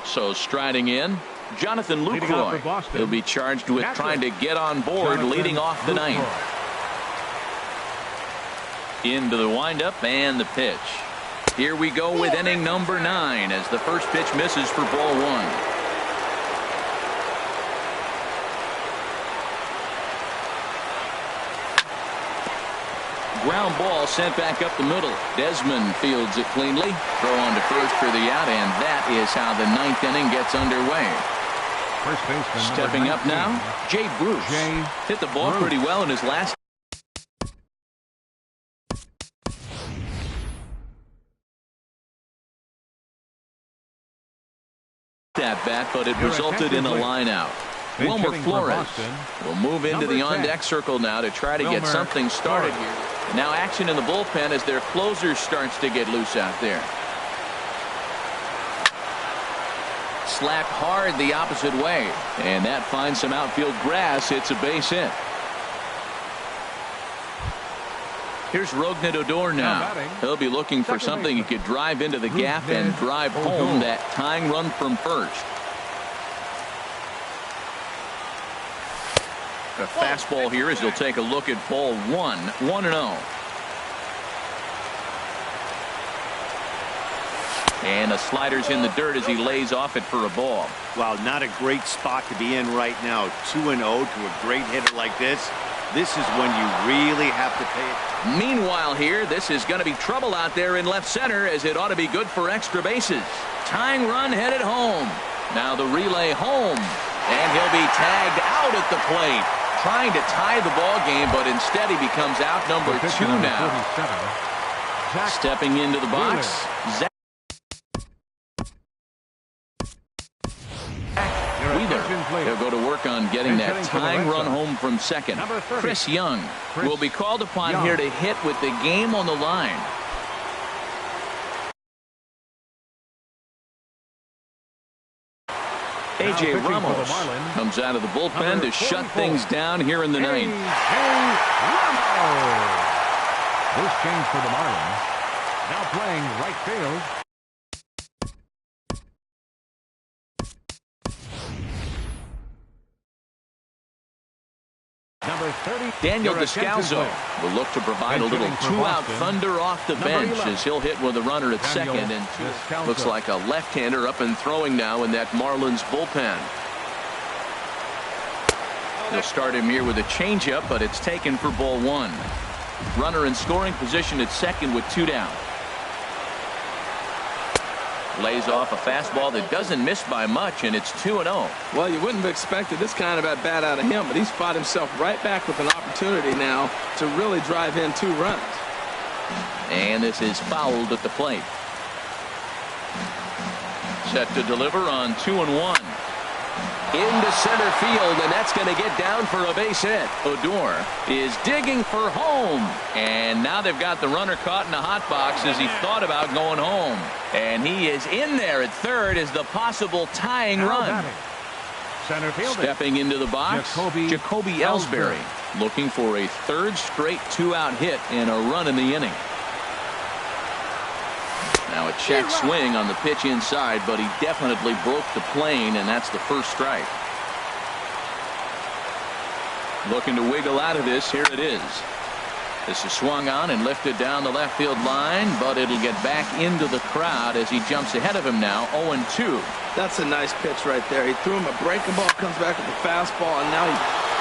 S1: So striding in, Jonathan Lucroy. He'll be charged with trying to get on board, leading off the ninth. Into the windup and the pitch. Here we go with inning number 9 as the first pitch misses for ball 1. Ground ball sent back up the middle. Desmond fields it cleanly. Throw on to first for the out, and that is how the 9th inning gets underway.
S2: First baseman
S1: stepping up now, Jay Bruce. Hit the ball pretty well in his last. That bat, but it resulted in a line out. Wilmer Flores will move into the on-deck circle now to try to get something started here. Now action in the bullpen as their closer starts to get loose out there. Slapped hard the opposite way, and that finds some outfield grass. It's a base hit. Here's Rougned Odor now. He'll be looking for something he could drive into the gap and drive home that tying run from first. A fastball here as he'll take a look at ball 1. 1-0. And the slider's in the dirt as he lays off it for a ball.
S4: Wow, not a great spot to be in right now. 2-0 to a great hitter like this. This is when you really have to pay it.
S1: Meanwhile here, this is going to be trouble out there in left center as it ought to be good for extra bases. Tying run headed home. Now the relay home. And he'll be tagged out at the plate. Trying to tie the ball game, but instead he becomes out number 2 now. Stepping into the box, Zach Wheeler. He'll go to work on getting that tying run home from second. Chris Young will be called upon here to hit with the game on the line. A.J. Ramos comes out of the bullpen to shut things down here in the 9th.
S2: This change for the Marlins. Now playing right field. Number 30.
S1: Daniel Descalso will look to provide a little 2-out thunder off the bench as he'll hit with a runner at second, and looks like a left-hander up and throwing now in that Marlins bullpen. They'll start him here with a changeup, but it's taken for ball 1. Runner in scoring position at second with 2 down. Lays off a fastball that doesn't miss by much, and it's 2-0.
S3: Well, you wouldn't have expected this kind of at bat out of him, but he's fought himself right back with an opportunity now to really drive in 2 runs.
S1: And this is fouled at the plate. Set to deliver on 2-1. Into center field, and that's going to get down for a base hit. Odor is digging for home, and now they've got the runner caught in a hot box as he thought about going home. And he is in there at third as the possible tying run.
S2: Center fielder.
S1: Stepping into the box, Jacoby Ellsbury, looking for a third straight 2-out hit and a run in the inning. Now a check swing on the pitch inside, but he definitely broke the plane, and that's the first strike. Looking to wiggle out of this. Here it is. This is swung on and lifted down the left field line, but it'll get back into the crowd as he jumps ahead of him now, 0-2.
S3: That's a nice pitch right there. He threw him a breaking ball, comes back with a fastball, and now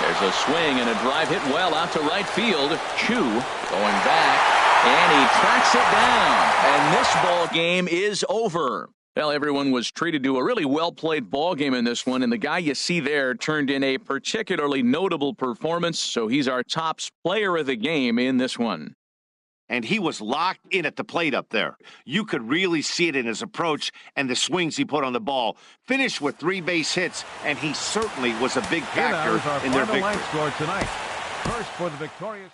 S1: there's a swing and a drive hit well out to right field. Chu going back. And he tracks it down, and this ball game is over. Well, everyone was treated to a really well-played ball game in this one, and the guy you see there turned in a particularly notable performance, so he's our top player of the game in this one.
S5: And he was locked in at the plate up there. You could really see it in his approach and the swings he put on the ball. Finished with 3 base hits, and he certainly was a big factor in their victory.
S2: Line score tonight. First for the victorious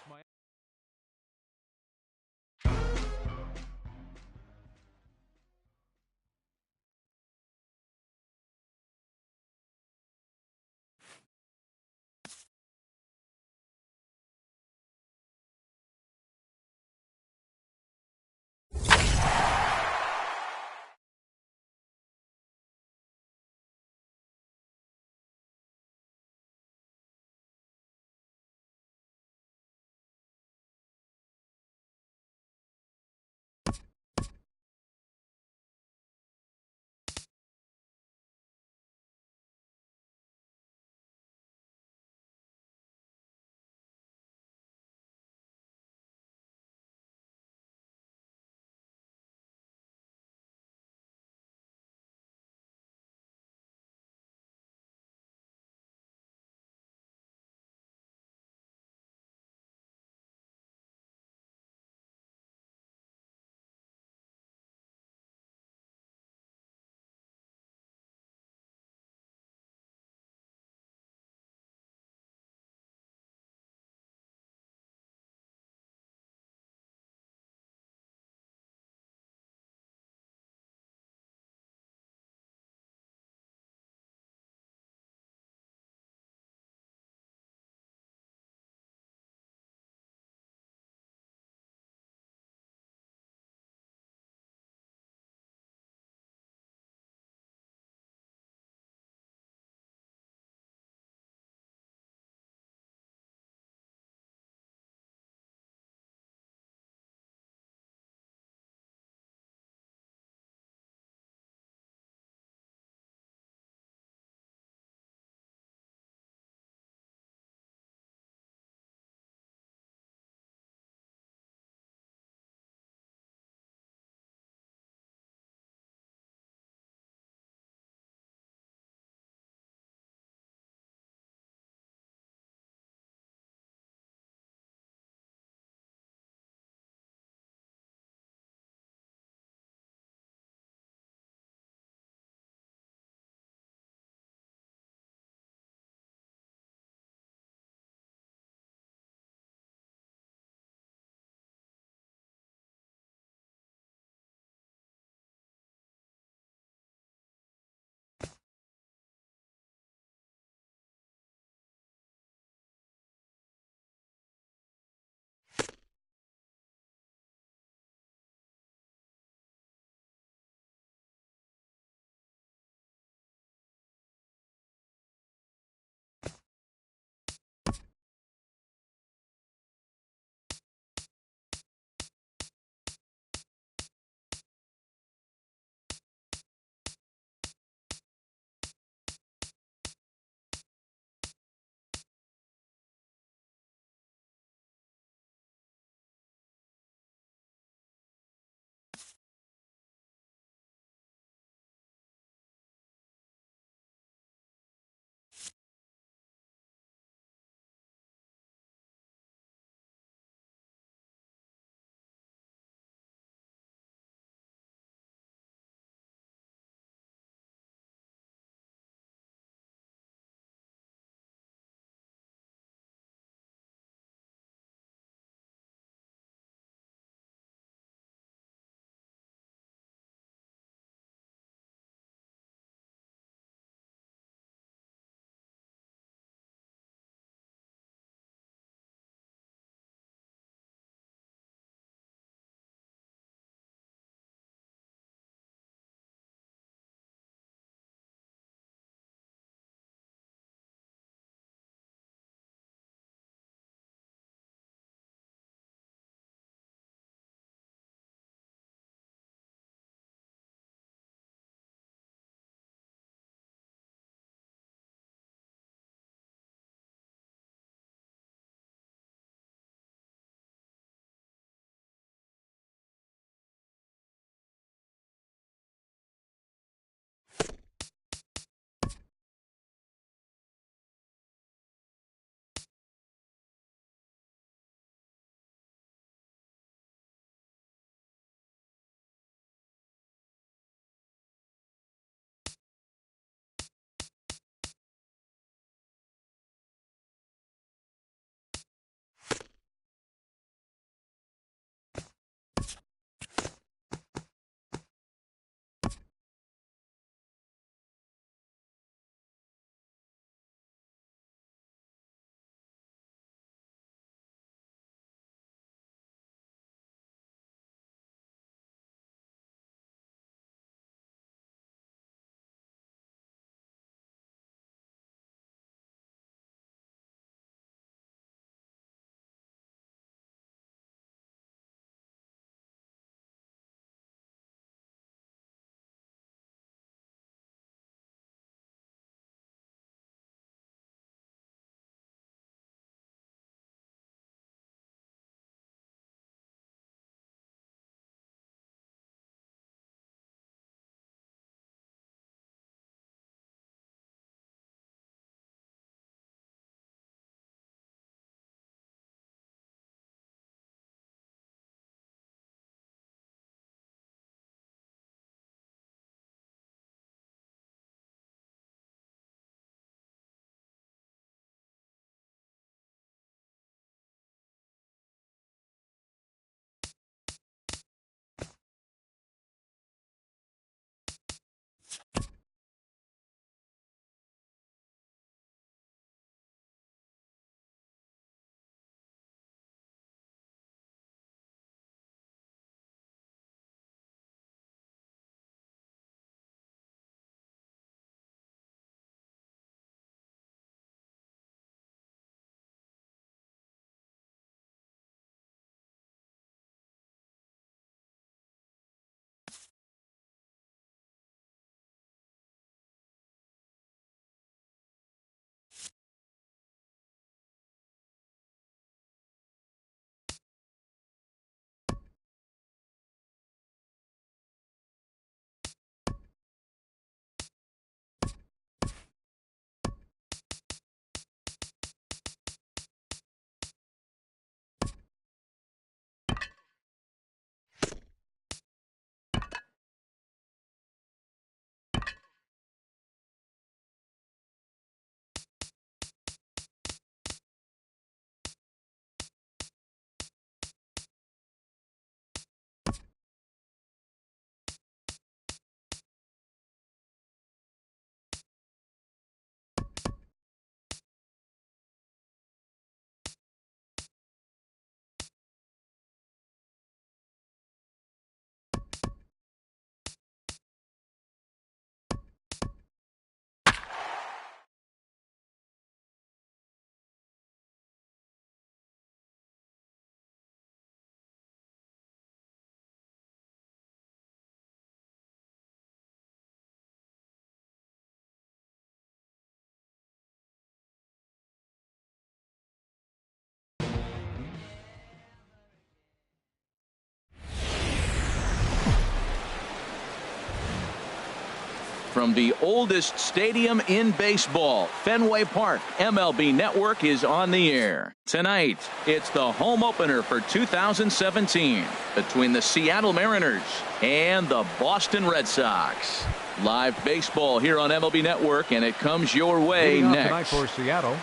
S1: from the oldest stadium in baseball, Fenway Park. MLB Network is on the air. Tonight, it's the home opener for 2017 between the Seattle Mariners and the Boston Red Sox. Live baseball here on MLB Network, and it comes your way
S2: Leading off
S1: next.
S2: tonight for Seattle,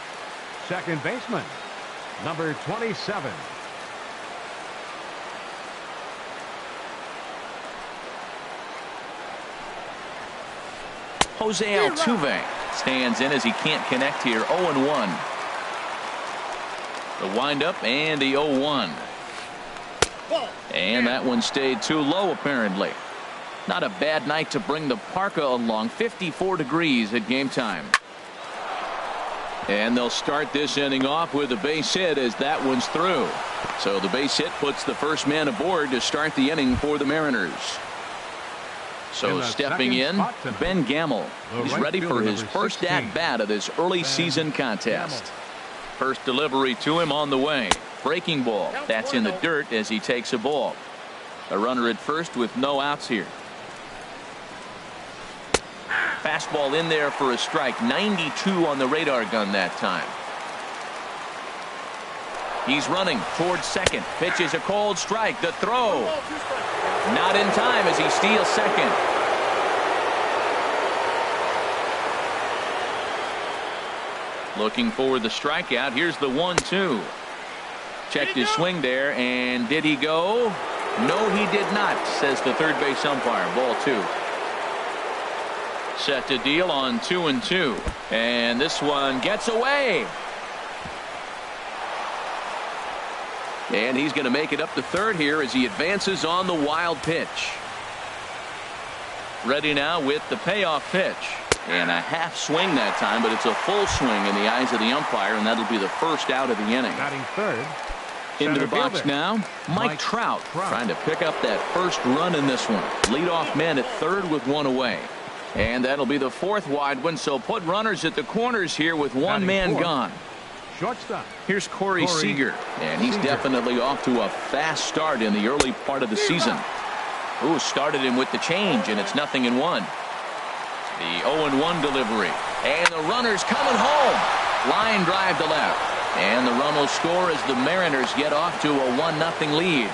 S2: second baseman, number 27.
S1: Jose Altuve stands in as he can't connect here. 0-1. The windup and the 0-1. And that one stayed too low, apparently. Not a bad night to bring the parka along. 54 degrees at game time. And they'll start this inning off with a base hit as that one's through. So the base hit puts the first man aboard to start the inning for the Mariners. So stepping in, Ben Gamel. He's ready for his first at-bat of this early season contest. First delivery to him on the way. Breaking ball. That's in the dirt as he takes a ball. A runner at first with no outs here. Fastball in there for a strike. 92 on the radar gun that time. He's running towards second. Pitches a cold strike. The throw. Not in time as he steals second. Looking for the strikeout. Here's the 1-2. Checked his swing there, and did he go? No, he did not, says the third base umpire. Ball 2. Set to deal on 2-2. And this one gets away. And he's going to make it up to third here as he advances on the wild pitch. Ready now with the payoff pitch. And a half swing that time, but it's a full swing in the eyes of the umpire, and that'll be the first out of the inning.
S2: Batting third.
S1: Into the box
S2: fielder,
S1: now, Mike Trout trying to pick up that first run in this one. Leadoff man at third with one away. And that'll be the fourth wide one, so put runners at the corners here with one man gone.
S2: Shortstop.
S1: Here's Corey Seager, and he's definitely off to a fast start in the early part of the season. Ooh, started him with the change, and it's 0-1. The 0-1 delivery, and the runner's coming home. Line drive to left, and the run will score as the Mariners get off to a 1-0 lead.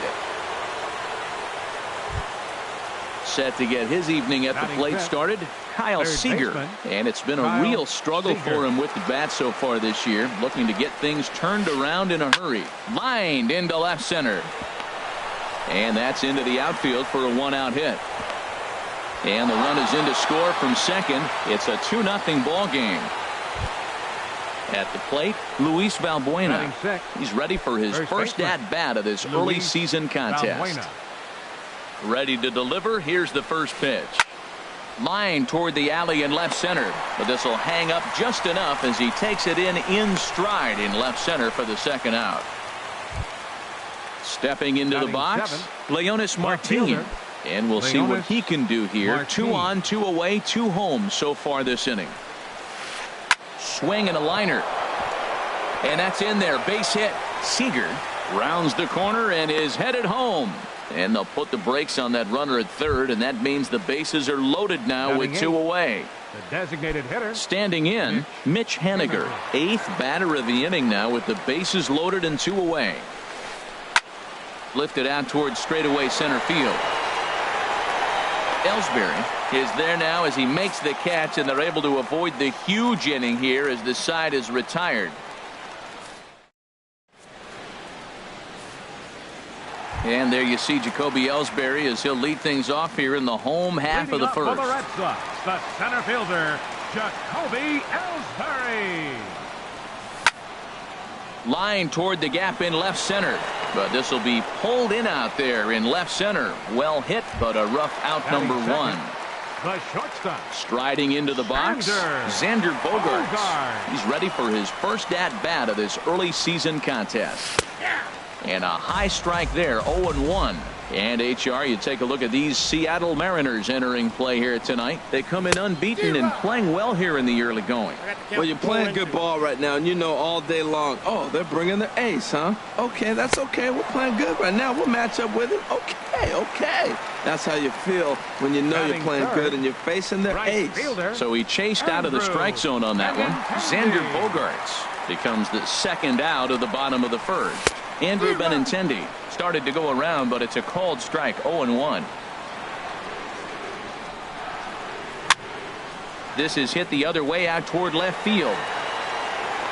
S1: Set to get his evening at the plate started, Kyle Seager. And it's been a real struggle for him with the bat so far this year. Looking to get things turned around in a hurry. Lined into left center. And that's into the outfield for a 1-out hit. And the run is in to score from second. It's a 2-0 ball game. At the plate, Luis Valbuena. He's ready for his first at-bat of this early season contest. Ready to deliver. Here's the first pitch. Line toward the alley in left center, but this will hang up just enough as he takes it in stride in left center for the second out. Stepping into the box, Leonis Martin. And we'll see what he can do here. 2 on, 2 away, 2 home so far this inning. Swing and a liner. And that's in there. Base hit. Seager rounds the corner and is headed home. And they'll put the brakes on that runner at third, and that means the bases are loaded now with 2 away.
S2: The designated hitter.
S1: Standing in, Mitch Haniger, 8th batter of the inning now with the bases loaded and 2 away. Lifted out towards straightaway center field. Ellsbury is there now as he makes the catch, and they're able to avoid the huge inning here as the side is retired. And there you see Jacoby Ellsbury as he'll lead things off here in the home half of the first.
S2: The Red Sox, the center fielder, Jacoby Ellsbury.
S1: Line toward the gap in left center, but this will be pulled in out there in left center. Well hit, but a rough out number 1.
S2: The shortstop.
S1: Striding into the box, Xander Bogaerts. He's ready for his first at bat of this early season contest. And a high strike there, 0-1. And HR, you take a look at these Seattle Mariners entering play here tonight. They come in unbeaten and playing well here in the early going.
S3: Well, you're playing good ball right now, and you know all day long, oh, they're bringing their ace, huh? Okay, that's okay. We're playing good right now. We'll match up with it. Okay. That's how you feel when you know you're playing good and you're facing their ace.
S1: So he chased out of the strike zone on that one. Xander Bogaerts becomes the second out of the bottom of the first. Andrew Benintendi started to go around, but it's a called strike, 0-1. This is hit the other way out toward left field.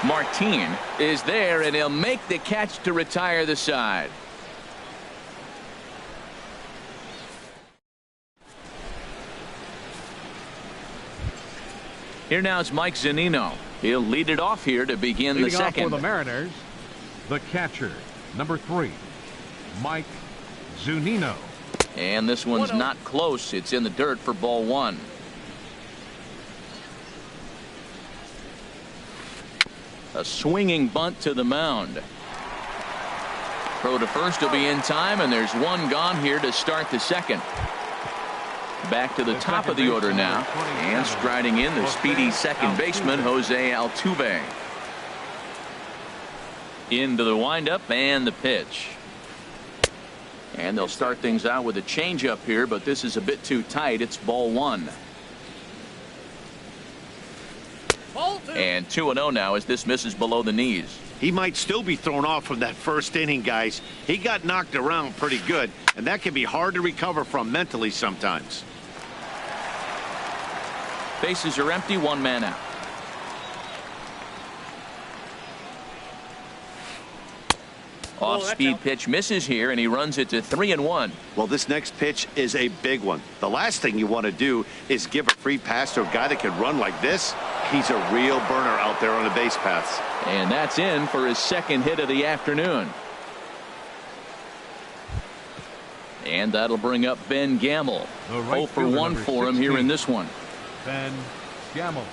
S1: Martin is there, and he'll make the catch to retire the side. Here now is Mike Zunino. He'll lead it off here to begin the second.
S2: For the Mariners, the catcher, number 3, Mike Zunino.
S1: And this one's not close. It's in the dirt for ball 1. A swinging bunt to the mound. Throw to first will be in time, and there's one gone here to start the second. Back to the top of the order now, and striding in the speedy second baseman, Jose Altuve. Into the windup and the pitch. And they'll start things out with a changeup here, but this is a bit too tight. It's ball 1. And 2-0 now as this misses below the knees.
S5: He might still be thrown off from that first inning, guys. He got knocked around pretty good, and that can be hard to recover from mentally sometimes.
S1: Bases are empty, one man out. Off-speed pitch misses here, and he runs it to 3-1.
S5: Well, this next pitch is a big one. The last thing you want to do is give a free pass to a guy that can run like this. He's a real burner out there on the base paths.
S1: And that's in for his second hit of the afternoon. And that'll bring up Ben Gamel. 0 for 1 for him here in this one.
S2: Ben Gamel.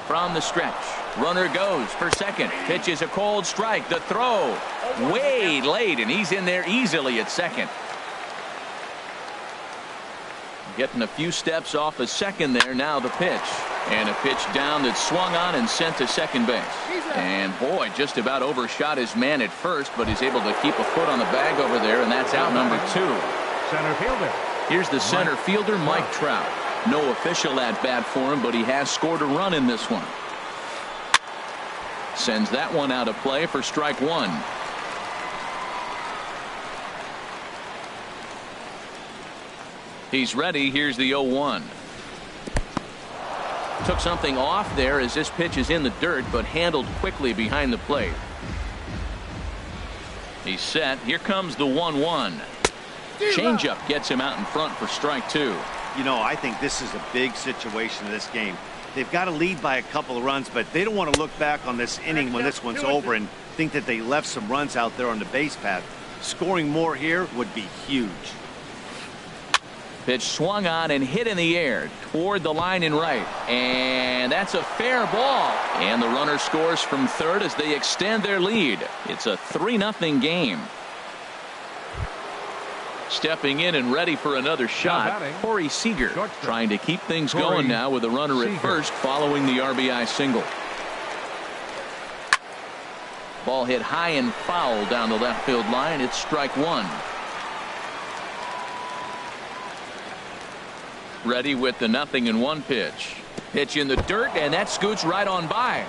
S1: From the stretch, runner goes for second. Pitch is a cold strike. The throw way late, and he's in there easily at second. Getting a few steps off of second there. Now the pitch, and a pitch down that swung on and sent to second base. And boy, just about overshot his man at first, but he's able to keep a foot on the bag over there, and that's out number 2.
S2: Center fielder.
S1: Here's the center fielder, Mike Trout. No official at bat for him, but he has scored a run in this one. Sends that one out of play for strike 1. He's ready. Here's the 0-1. Took something off there as this pitch is in the dirt, but handled quickly behind the plate. He's set. Here comes the 1-1. Changeup gets him out in front for strike 2.
S4: You know, I think this is a big situation in this game. They've got to lead by a couple of runs, but they don't want to look back on this inning when this one's over and think that they left some runs out there on the base path. Scoring more here would be huge.
S1: Pitch swung on and hit in the air toward the line and right. And that's a fair ball. And the runner scores from third as they extend their lead. It's a 3-0 game. Stepping in and ready for another shot, Corey Seager trying to keep things going now with a runner at first following the RBI single. Ball hit high and foul down the left field line. It's strike 1. Ready with the 0-1 pitch. Pitch in the dirt, and that scoots right on by.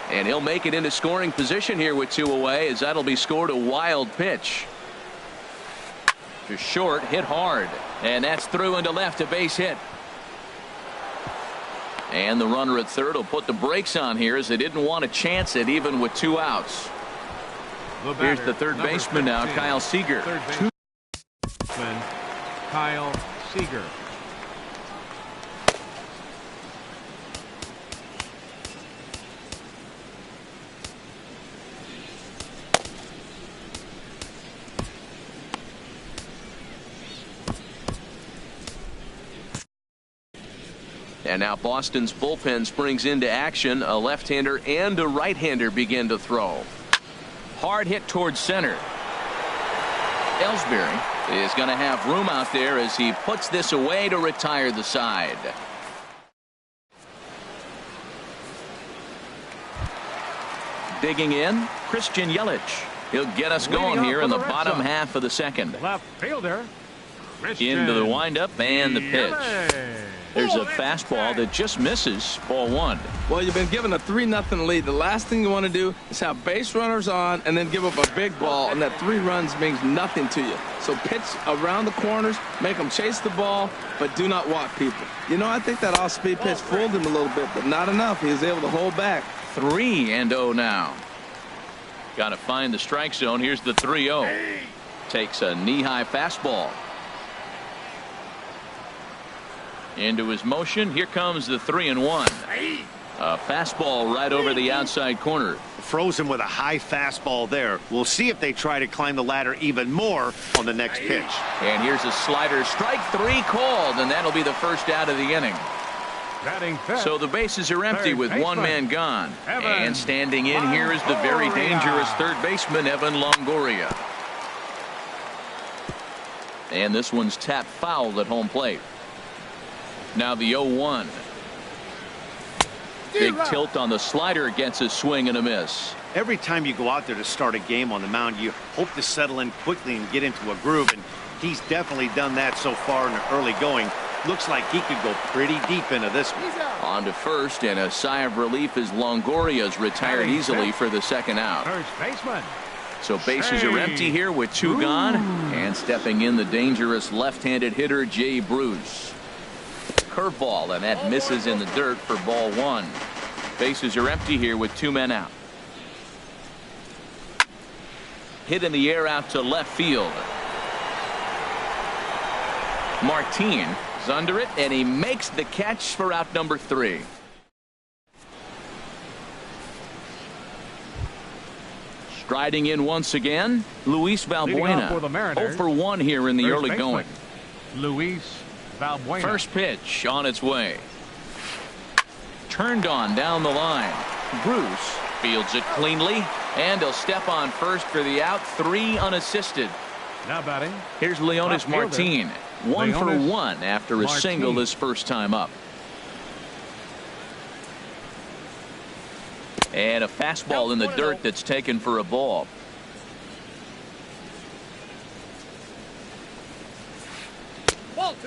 S1: And he'll make it into scoring position here with 2 away, as that'll be scored a wild pitch. To short, hit hard. And that's through into left, a base hit. And the runner at third will put the brakes on here as they didn't want to chance it even with 2 outs. Here's the third baseman now, Kyle Seager.
S2: Kyle Seager.
S1: And now Boston's bullpen springs into action. A left-hander and a right-hander begin to throw. Hard hit towards center. Ellsbury is going to have room out there as he puts this away to retire the side. Digging in, Christian Yelich. He'll get us going here in the bottom half of the second.
S2: Left fielder.
S1: Into the windup and the pitch. There's a fastball that just misses. Ball one.
S3: Well, you've been given a 3-0 lead. The last thing you want to do is have base runners on and then give up a big ball, and that 3 runs means nothing to you. So pitch around the corners, make them chase the ball, but do not walk people. You know, I think that off-speed pitch fooled him a little bit, but not enough. He was able to hold back.
S1: 3-0 now. Got to find the strike zone. Here's the 3-0. Takes a knee-high fastball. Into his motion. Here comes the 3-1. A fastball right over the outside corner.
S4: Frozen with a high fastball there. We'll see if they try to climb the ladder even more on the next pitch.
S1: And here's a slider. Strike 3 called, and that'll be the first out of the inning. So the bases are empty with one man gone. And standing in here is the very dangerous third baseman, Evan Longoria. And this one's tapped foul at home plate. Now the 0-1. Big tilt on the slider, gets a swing and a miss.
S4: Every time you go out there to start a game on the mound, you hope to settle in quickly and get into a groove, and he's definitely done that so far in the early going. Looks like he could go pretty deep into this one.
S1: On to first, and a sigh of relief as Longoria's retired easily for the second out.
S2: First baseman.
S1: So bases are empty here with 2 gone, and stepping in the dangerous left-handed hitter Jay Bruce. Curveball, and that misses in the dirt for ball 1. Bases are empty here with 2 men out. Hit in the air out to left field. Martin is under it, and he makes the catch for out number 3. Striding in once again, Luis Valbuena. 0 for 1 here in the early going.
S2: Luis Valbuena.
S1: First pitch on its way. Turned on down the line. Bruce fields it cleanly, and he'll step on first for the out. 3 unassisted.
S2: Now batting.
S1: Here's Leonis Martin. 1 for 1 after a single his first time up. And a fastball in the dirt that's taken for a ball.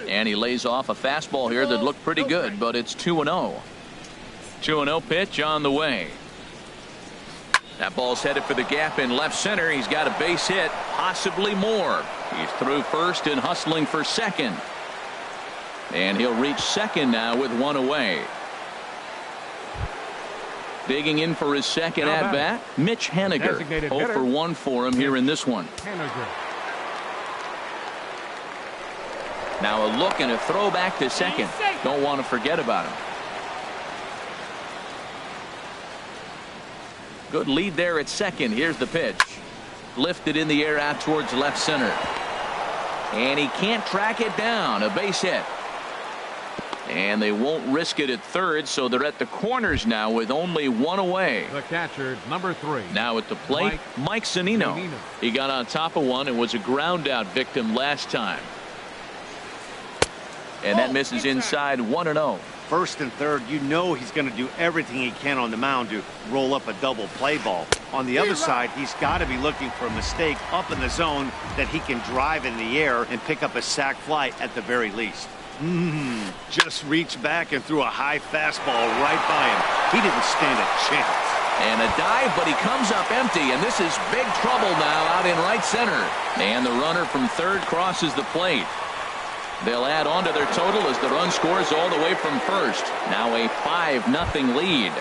S1: And he lays off a fastball here that looked pretty good, but it's 2-0. 2-0 pitch on the way. That ball's headed for the gap in left center. He's got a base hit, possibly more. He's through first and hustling for second. And he'll reach second now with 1 away. Digging in for his second at-bat, Mitch Haniger. 0 for 1 for him here in this one. Now a look and a throw back to second. Don't want to forget about him. Good lead there at second. Here's the pitch. Lifted in the air out towards left center. And he can't track it down. A base hit. And they won't risk it at third, so they're at the corners now with only 1 away.
S2: The catcher, number 3.
S1: Now at the plate, Mike Zunino. He got on top of one and was a ground out victim last time. And that misses inside. 1-0.
S4: First and third, you know he's going to do everything he can on the mound to roll up a double play ball. On the other side, he's got to be looking for a mistake up in the zone that he can drive in the air and pick up a sac fly at the very least. Just reached back and threw a high fastball right by him. He didn't stand a chance.
S1: And a dive, but he comes up empty, and this is big trouble now out in right center. And the runner from third crosses the plate. They'll add on to their total as the run scores all the way from first. Now a 5-0 lead.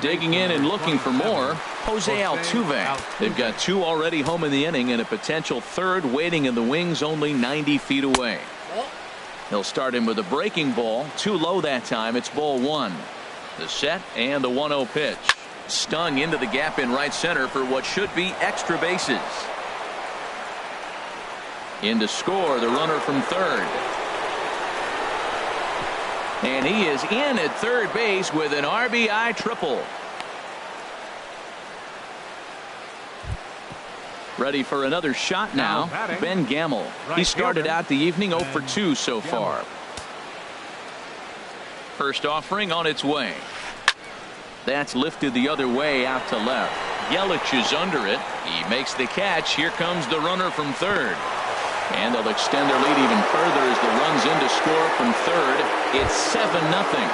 S1: Digging in and looking for more, Jose Altuve. They've got 2 already home in the inning and a potential third waiting in the wings only 90 feet away. He'll start him with a breaking ball. Too low that time. It's ball 1. The set and the 1-0 pitch. Stung into the gap in right center for what should be extra bases. In to score, the runner from third. And he is in at third base with an RBI triple. Ready for another shot now. Ben Gamble. He started out the evening 0 for 2 so far. First offering on its way. That's lifted the other way out to left. Yelich is under it. He makes the catch. Here comes the runner from third. And they'll extend their lead even further as the run's in to score from third. It's 7-0.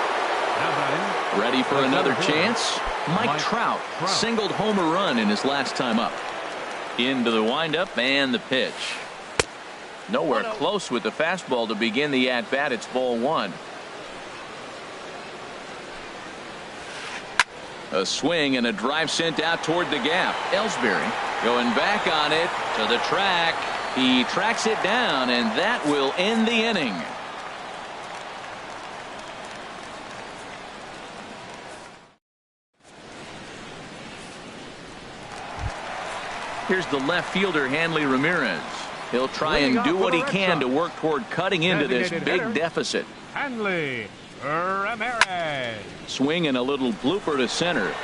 S1: Ready for another chance? Mike Trout singled home a run in his last time up. Into the windup and the pitch. Nowhere close with the fastball to begin the at-bat. It's ball one. A swing and a drive sent out toward the gap. Ellsbury going back on it to the track. He tracks it down, and that will end the inning. Here's the left fielder, Hanley Ramirez. He'll try and do what he can to work toward cutting into this big deficit.
S2: Hanley Ramirez.
S1: Swing and a little blooper to center.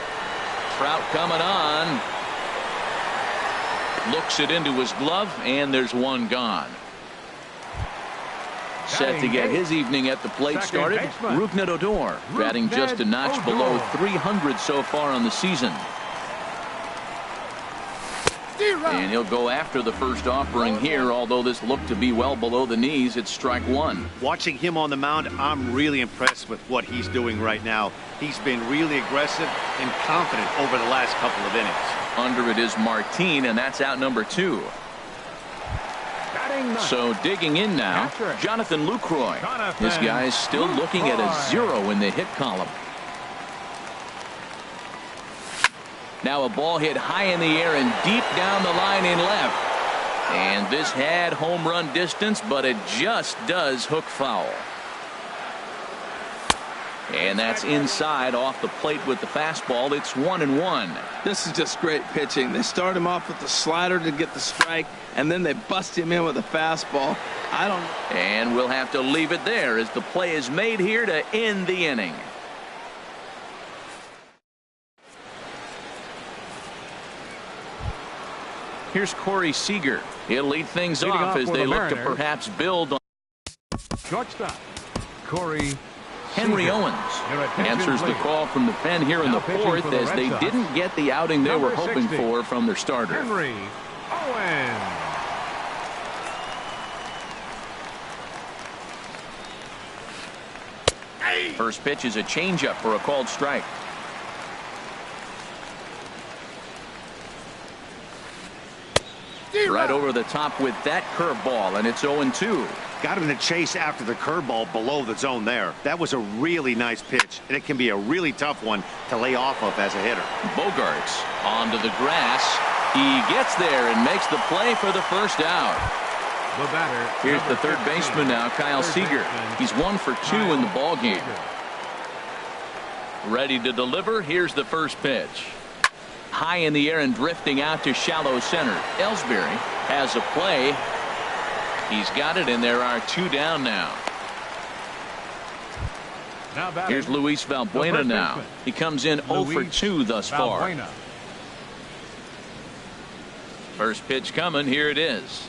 S1: Trout coming on. Looks it into his glove, and there's one gone. Set to get his evening at the plate started. Rougned Odor batting just a notch below 300 so far on the season. And he'll go after the first offering here, although this looked to be well below the knees. It's strike one.
S4: Watching him on the mound, I'm really impressed with what he's doing right now. He's been really aggressive and confident over the last couple of innings.
S1: Under it is Martin, and that's out number 2. So digging in now, Jonathan Lucroy. This guy's still looking at a 0 in the hit column. Now a ball hit high in the air and deep down the line in left. And this had home run distance, but it just does hook foul. And that's inside off the plate with the fastball. It's 1-1.
S3: This is just great pitching. They start him off with the slider to get the strike, and then they bust him in with a fastball.
S1: And we'll have to leave it there as the play is made here to end the inning. Here's Corey Seager. He'll lead things off as they look to perhaps build on.
S2: Shortstop Corey
S1: Henry Owens answers the call from the pen here in the fourth as they didn't get the outing they were hoping for from their starter.
S2: Henry Owens.
S1: First pitch is a changeup for a called strike. Right over the top with that curveball, and it's 0-2.
S4: Got him to chase after the curveball below the zone there. That was a really nice pitch, and it can be a really tough one to lay off of as a hitter.
S1: Bogarts onto the grass. He gets there and makes the play for the first out. Here's the third baseman now, Kyle Seager. He's 1 for 2 in the ball game. Ready to deliver. Here's the first pitch. High in the air and drifting out to shallow center. Ellsbury has a play. He's got it, and there are 2 down now. Here's Luis Valbuena now. He comes in 0 for 2 thus far. First pitch coming. Here it is.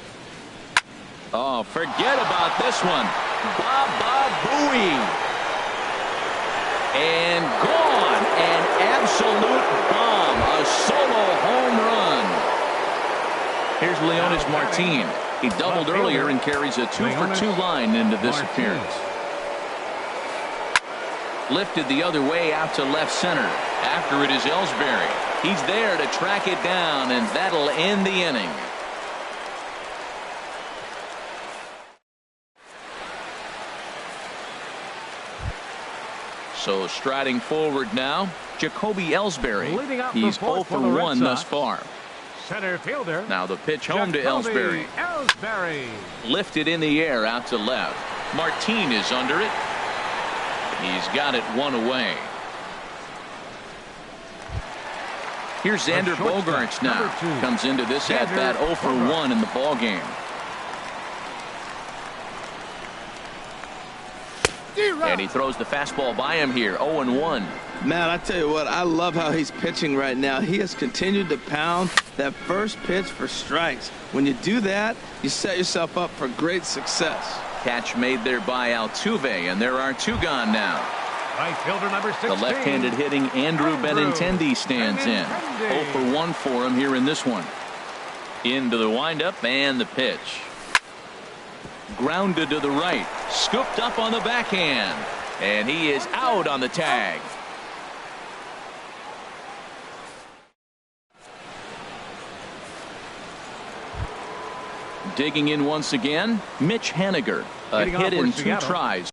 S1: Oh, forget about this one. Baba Booey. And gone. An absolute bomb. A solo home run. Here's Leonis Martin. He doubled earlier and carries a 2 for 2 line into this appearance. Lifted the other way out to left center. After it is Ellsbury. He's there to track it down, and that'll end the inning. So striding forward now, Jacoby Ellsbury. He's 0 for 1 thus far.
S2: Center fielder.
S1: Now the pitch home to Ellsbury. Lifted in the air out to left. Martin is under it. He's got it 1 away. Here's Xander Bogaerts now. Comes into this at-bat 0 for 1 in the ball game. And he throws the fastball by him here, 0-1.
S3: Man, I tell you what, I love how he's pitching right now. He has continued to pound that first pitch for strikes. When you do that, you set yourself up for great success.
S1: Catch made there by Altuve, and there are 2 gone now.
S2: Right fielder number 16.
S1: The left-handed hitting Andrew Benintendi stands in. 0 for 1 for him here in this one. Into the windup and the pitch. Grounded to the right. Scooped up on the backhand. And he is out on the tag. Digging in once again, Mitch Haniger. A hit in 2 tries.